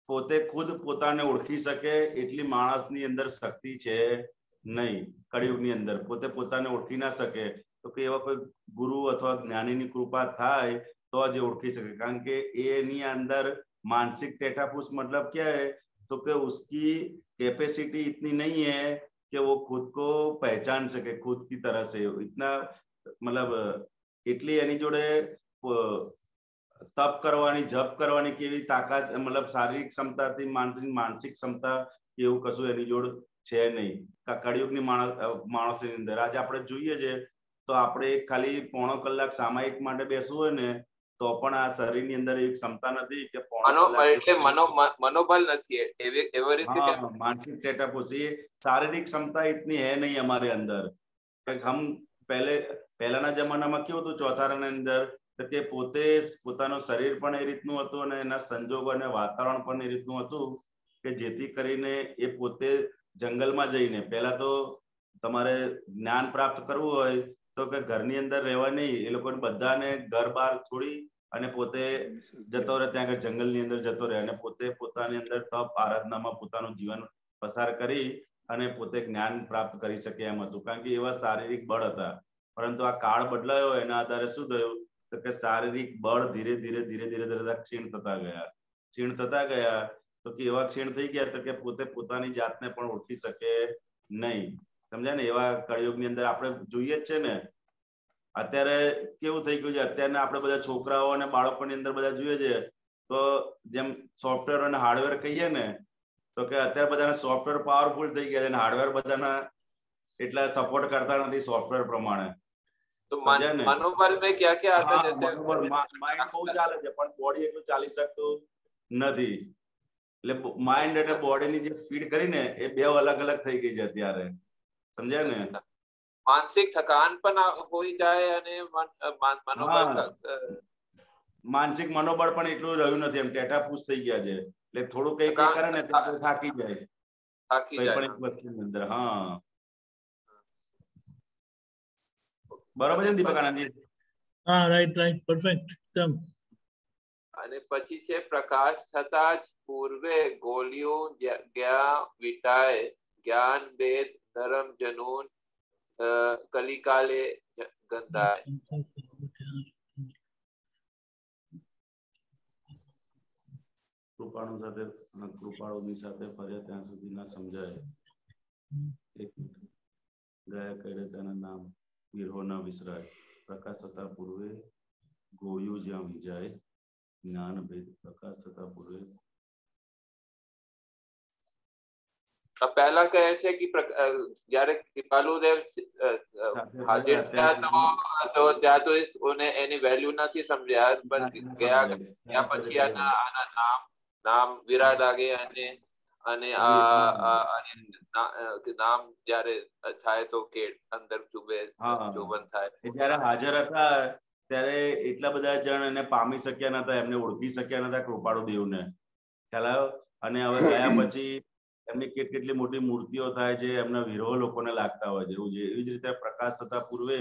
પોતે ખુદ પોતાને ઓળખી શકે એટલી માણસની અંદર શક્તિ છે નહીં. કળિયુગની અંદર પોતે પોતાને ઓળખી ના શકે, તો કે એવા કોઈ ગુરુ અથવા જ્ઞાનીની કૃપા થાય તો જ ઓળખી શકે. કારણ કે એની અંદર मानसिक टेटापूस मतलब क्या है, तो कि उसकी कैपेसिटी इतनी नहीं है कि वो खुद को पहचान सके खुद की तरह से. इतना मतलब એટલી એની જોડે તપ કરવાની, જપ કરવાની કેવી તાકાત, मतलब શારીરિક ક્ષમતાથી માનસિક ક્ષમતા એવું કશું એની જોડ છે નહીં કળિયુગની માણસની અંદર. આજે આપણે જોઈએ છે તો આપણે ખાલી પોણો કલાક સામાયિક માટે બેસવું હોય ને, તો પણ આ શરીરની અંદર એવી ક્ષમતા નથી કે मनोबल નથી. એવી રીતે मानसिक टेटापूस, ये शारीरिक क्षमता इतनी है नहीं हमारे अंदर. हम પહેલાના જમાનામાં કેવું હતું, ચોથારાની અંદર કે પોતે પોતાનું શરીર પણ એ રીતનું હતું અને એના સંજોગો અને વાતાવરણ પણ એ રીતનું હતું કે જેથી કરીને એ પોતે જંગલમાં જઈને, પહેલા તો તમારે જ્ઞાન પ્રાપ્ત કરવું હોય તો કે ઘરની અંદર રહેવા નહીં, એ લોકોને બધાને ઘર બહાર છોડી અને પોતે જતો રહે, ત્યાં આગળ જંગલની અંદર જતો રહે અને પોતે પોતાની અંદર તપ આરાધનામાં પોતાનું જીવન પસાર કરી અને પોતે જ્ઞાન પ્રાપ્ત કરી શકે એમ હતું. કારણ કે એવા શારીરિક બળ હતા. પરંતુ આ કાળ બદલાયો, એના આધારે શું થયું તો કે શારીરિક બળ ધીરે ધીરે ધીરે ધીરે ધીરે ક્ષીણ થતા ગયા. તો કે એવા ક્ષીણ થઈ ગયા તો કે પોતે પોતાની જાતને પણ ઓળખી શકે નહીં. સમજાય ને? એવા કળિયુગની અંદર આપણે જોઈએ જ છે ને. અત્યારે કેવું થઈ ગયું છે, અત્યારના આપણે બધા છોકરાઓ અને બાળકોની અંદર બધા જોઈએ છે તો જેમ સોફ્ટવેર અને હાર્ડવેર કહીએ ને, તો કે અત્યારે બધાના સોફ્ટવેર પાવરફુલ થઈ ગયા છે અને હાર્ડવેર બધાના એટલા સપોર્ટ કરતા નથી સોફ્ટવેર પ્રમાણે. તો મનોબળ મે ક્યાં ક્યાં આતા જૈસે માઇન્ડ બહુ ચાલે છે પણ બોડી એટલું ચાલી શકતું નથી. એટલે માઇન્ડ અને બોડીની જે સ્પીડ કરીને એ બે અલગ અલગ થઈ ગઈ છે અત્યારે. સમજાય ને? માનસિક થકાન પણ હોઈ જાય અને મનોબળ માનસિક મનોબળ પણ એટલું રહ્યું નથી, એમ ટેટાફૂસ થઈ ગયા છે એટલે થોડું કઈ કરે ને ત્યારે થાકી જાય પણ એક વસ્તુની અંદર. હા બરોબર છે દીપક આનંદજી? હા રાઈટ રાઈટ પરફેક્ટ એકદમ. અને પછી છે પ્રકાશ થતા જ પૂર્વે ગોળીઓ જ્યાં વિટાય જ્ઞાન ભેદ ધર્મ જનૂન કલિકાલે ગંધાય. કૃપાળુ સાથે કૃપાળુની સાથે ફર્યા ત્યાં સુધી ના સમજાય. ગયા કરે તેના નામ વિરહો ના વિસરાય. પ્રકાશ થતા પૂર્વે ગોળીઓ જ્યાં વિજાય જ્ઞાન ભેદ પ્રકાશ થતા પૂર્વે. પહેલા કહે છે કે જયારે કૃપાલુદેવ હાજર થયા તો ત્યાં તો એની વેલ્યુ નથી સમજ્યા, પણ ગયા પછી આના નામ વિરાટ લાગે અને નામ જયારે થાય તો કે અંદર જોબન થાય. જયારે હાજર હતા ત્યારે એટલા બધા જણ એને પામી શક્યા નતા, એમને ઓળખી શક્યા નતા કૃપાળુ દેવને, ખ્યાલ આવ્યો? અને હવે ગયા પછી એમની કેટલી મોટી મૂર્તિઓ થાય છે, એમના વિરોહ લોકોને લાગતા હોય છે એવું છે. એવી જ રીતે પ્રકાશ થતા પૂર્વે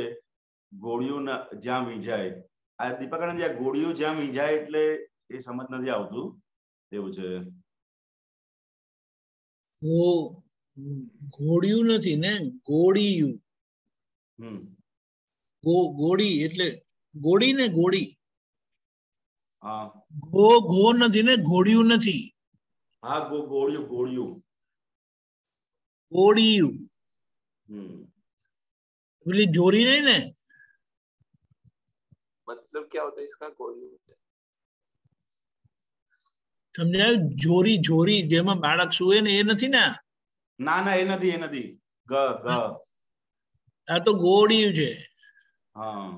ગોળીઓ જ્યાં વિજાય. આ દીપકાનંદ ગોળીઓ જ્યાં વિજાય એટલે એ સમજ નથી આવતું એવું છે. ઘોડિયું નથી ને, ગોળીયું. ગોળી એટલે ગોળી ને ગોળી. હા ઘો નથી ને, ઘોડિયું નથી. હા ગોળિયું ગોળિયું ગોળિયું. પેલી જોરી नहीं ने, मतलब क्या होता है इसका? गोलियों समझाયું? જોરી જોરી જેમાં બાળક સુવે ને એ નથી ને? ના ના એ નથી, એ નથી. ગ ગ આ તો ગોળિયું છે. હા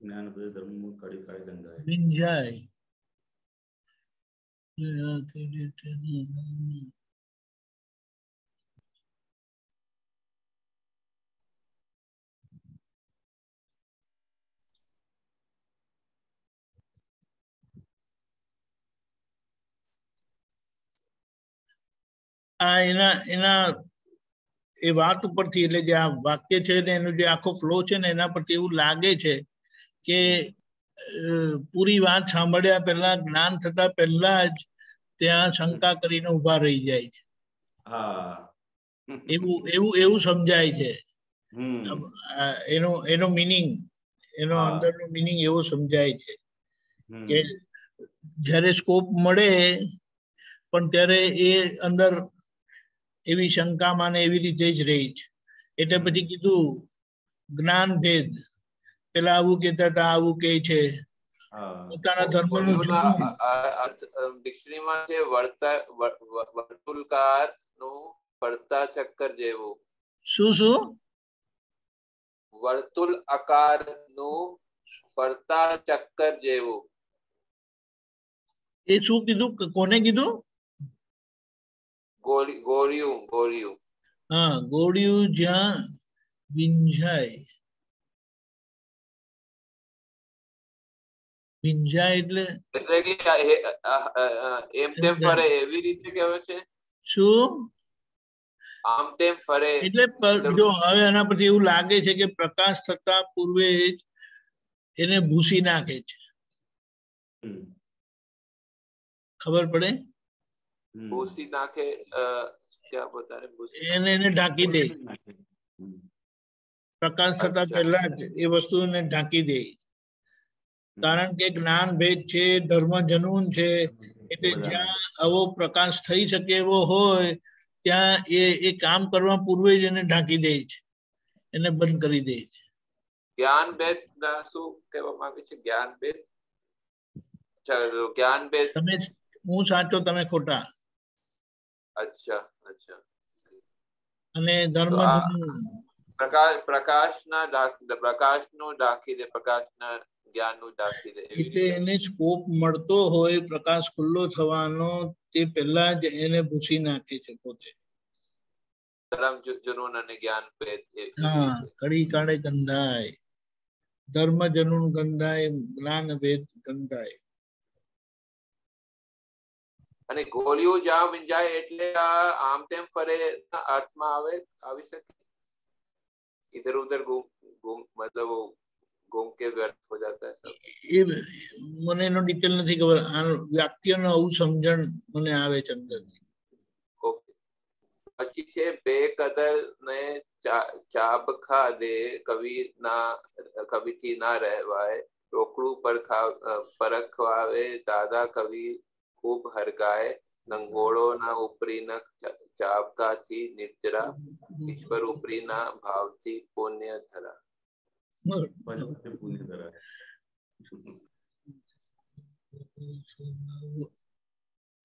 જ્ઞાન ભેદ ધર્મ કડી કાળે ગંધાય. વિંજાય. આ એના એ વાત ઉપરથી, એટલે જે આ વાક્ય છે ને એનો જે આખો ફ્લો છે ને એના પરથી એવું લાગે છે કે પૂરી વાત સાંભળ્યા પહેલા, જ્ઞાન થતા પહેલા જ ત્યાં શંકા કરીને ઉભા રહી જાય છે. એવું સમજાય છે. એનો મિનિંગ, એનો અંદરનો મિનિંગ એવો સમજાય છે કે જ્યારે સ્કોપ મળે પણ ત્યારે એ અંદર એવી શંકામાં ને એવી રીતે જ રહી છે. એટલે પછી કીધું જ્ઞાન ભેદ. પેલા આવું કહેતા હતા, આવું કહે છે. પોતાના ધર્મનું ડિક્શનરીમાં છે વર્તુળકાર નું ફરતા ચક્કર જેવું. શું શું? વર્તુળ આકાર નું ફરતા ચક્કર જેવું. એ શું કીધું? કોને કીધું? ગોળિયું ગોળિયું. હા ગોળિયું જ્યાં વિંજાય. વિંજાય એટલે એમ તેમ ફરે એવી રીતે કહેવાય છે. શું? આમ તેમ ફરે એટલે જો હવે એના પછી એવું લાગે છે કે પ્રકાશ થતા પૂર્વે જ એને ભૂસી નાખે છે. ખબર પડે? ભૂસી નાખે એને ઢાંકી દે. પ્રકાશ થતા પહેલા જ એ વસ્તુને ઢાંકી દે. કારણ કે જ્ઞાન ભેદ છે, ધર્મ જનૂન છે, એટલે જ્યાં આવો પ્રકાશ થઈ શકે એવો હોય ત્યાં એ કામ કરવા પૂર્વે જ એને ઢાંકી દે છે, એને બંધ કરી દે છે. જ્ઞાન ભેદ શું કહેવા માંગે છે? જ્ઞાન ભેદ. જ્ઞાન ભેદ. તમે, હું સાચો, તમે ખોટા. અચ્છા અચ્છા. અને ધર્મ પ્રકાશ નો ઢાંકી દે, પ્રકાશ ના જ્ઞાનનું દાખી દે. એટલે એને સ્કોપ મળતો હોય પ્રકાશ ખુલ્લો થવાનો તે પહેલા જ એને ભૂસી નાખે છે પોતે. ધર્મ જુનૂન અને જ્ઞાન ભેદ. હા, કડી કાળે ગંધાય, ધર્મ જનૂન ગંધાય, જ્ઞાન ભેદ ગંધાય. અને ગોળિયું જ્યાં વિંજાય એટલે આમ તેમ ફરે અર્થમાં આવી શકે. इधर उधर घूम मतलब वो घूम के व्यर्थ हो जाता है. એ મને એનો ડિટેલ નથી ખબર. આ વાક્યનો આવું સમજણ મને આવે છે અંદરથી. ઓકે. પછી છે બેકદર ને ચાબખા દે કવિથી ના રહેવાય, રોકડું પરખવાવે દાદા કવિ ખૂબ હરગાય, નંગોળો ના ઉપરી ના ચાબકાથી નિર્જરા, ઈશ્વર ઉપરી ના ભાવથી પુણ્ય ધરા.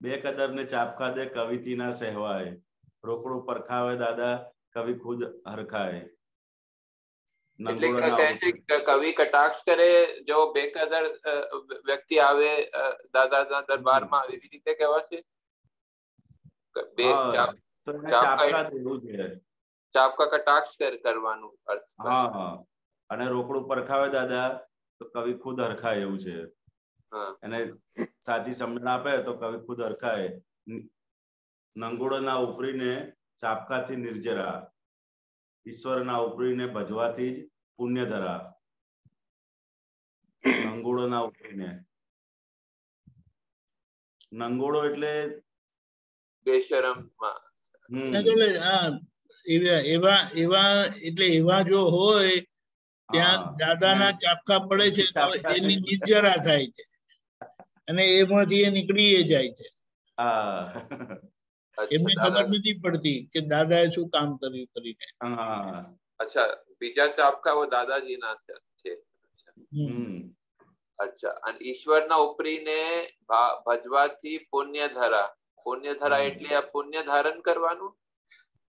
બેકદર ને ચાપકા દે કવિથી ના સહેવાય, રોકડું પરખાવે દાદા કવિ ખુદ હરખાય. એટલે કહે છે કવિ કટાક્ષ કરે જો બેકદર વ્યક્તિ આવે દાદાના દરબારમાં, એવી રીતે કહેવા છે. ચાપકા કટાક્ષ કરવાનું અર્થ. હા, અને રોકડું પરખાવે દાદા તો કવિ ખુદ હરખાય એવું છે. એને સાચી સમજણ આપે તો કવિ ખુદ હરખાય. નંગોળો ના ઉપરીને ચાપકાથી નિર્જરા, ઈશ્વર ના ઉપરીને ભજવાથી જ પુણ્ય ધરા. નંગોળો ના ઉપરીને, નંગોળો એટલે બેશરમ. એટલે એવા જો હોય ત્યાં દાદાના ચાપકા પડે છે તો એની નિર્જરા થાય છે અને એમાંથી એ નીકળી જાય છે. એમને ખબર નથી પડતી કે દાદાએ શું કામ કર્યું કરીને. અચ્છા, બીજા ચાપકા વો દાદાજી ના છે. અચ્છા, અને ઈશ્વર ના ઉપરીને ભજવાથી પુણ્ય ધરા. પુણ્ય ધરા એટલે આ પુણ્ય ધારણ કરવાનું.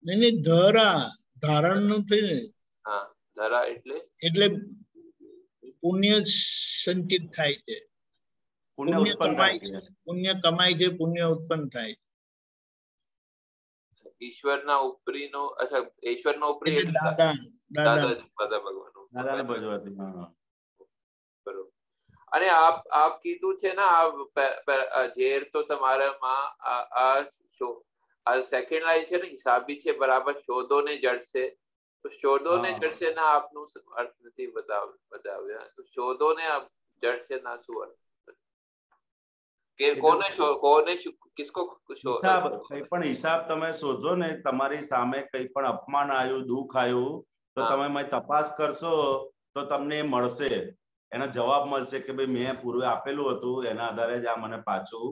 નહીં, ધરા ધારણ નથી ને. હા, ધરા એટલે પુણ્ય સંચિત થાય છે, પુણ્ય કમાય છે, પુણ્ય ઉત્પન્ન થાય. ઈશ્વર ના ઉપરી નો, અચ્છા ઈશ્વર નો ઉપરી એટલે દાદા ભગવાન. બરોબર. અને આપ કીધું છે ને આ ઝેર તો તમારામાં આ સેકન્ડ લાઈન છે ને, હિસાબી છે બરાબર, શોધો ને જડશે. તો શોધો ને જડશે ના આપનું અર્થ નથી બતાવ્યા. તો શોધો ને જડશે ના શું અર્થ? કે કોને કિસકો હિસાબ, કઈ પણ હિસાબ તમે શોધો ને, તમારી સામે કઈ પણ અપમાન આવ્યું, દુઃખ આવ્યું, તો તમે તપાસ કરશો તો તમને મળશે, એનો જવાબ મળશે કે ભાઈ મેં પૂર્વે આપેલું હતું એના આધારે જ આ મને પાછું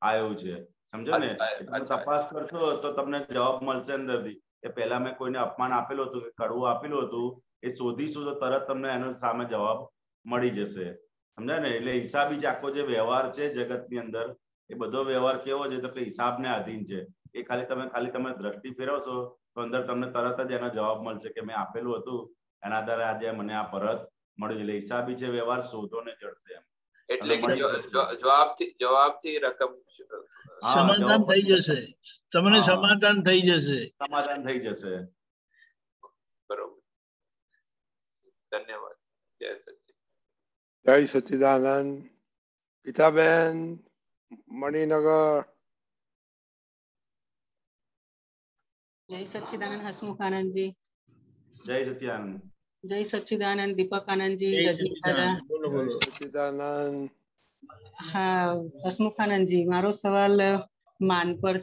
આવ્યું છે. સમજો ને? તમે તપાસ કરશો તો તમને જવાબ મળશે અંદરથી કે પહેલા મેં કોઈને અપમાન આપેલું હતું કે કડવું આપેલું હતું, એ શોધીશું તો તરત તમને એનો સામે જવાબ મળી જશે. સમજાય ને? એટલે હિસાબી જ આખો જે વ્યવહાર છે જગતની અંદર, એ બધો વ્યવહાર કેવો છે તો કે હિસાબને આધીન છે. એ ખાલી તમે દ્રષ્ટિ ફેરવશો તો અંદર તમને તરત જ એનો જવાબ મળશે કે મેં આપેલું હતું એના આધારે આજે મને આ પરત મળ્યું. એટલે હિસાબી છે વ્યવહાર શોધો ને જડશે એમ. એટલે જવાબથી રકમ સમાધાન થઈ જશે, તમને સમાધાન થઈ જશે. સમાધાન થઈ જશે. બરોબર. ધન્યવાદ. જય સચિદાનંદ. જય સચિદાનંદ. પિતાબેન મણિનગર. જય સચ્ચિદાનંદ હસમુખાનંદજી. જય સચ્ચિદાનંદ. જય સચ્ચિદાનંદ દીપક આનંદજી. બોલો. સચ્ચિદાનંદ. હા હસમુખાનંદજી, મારો સવાલ માન પર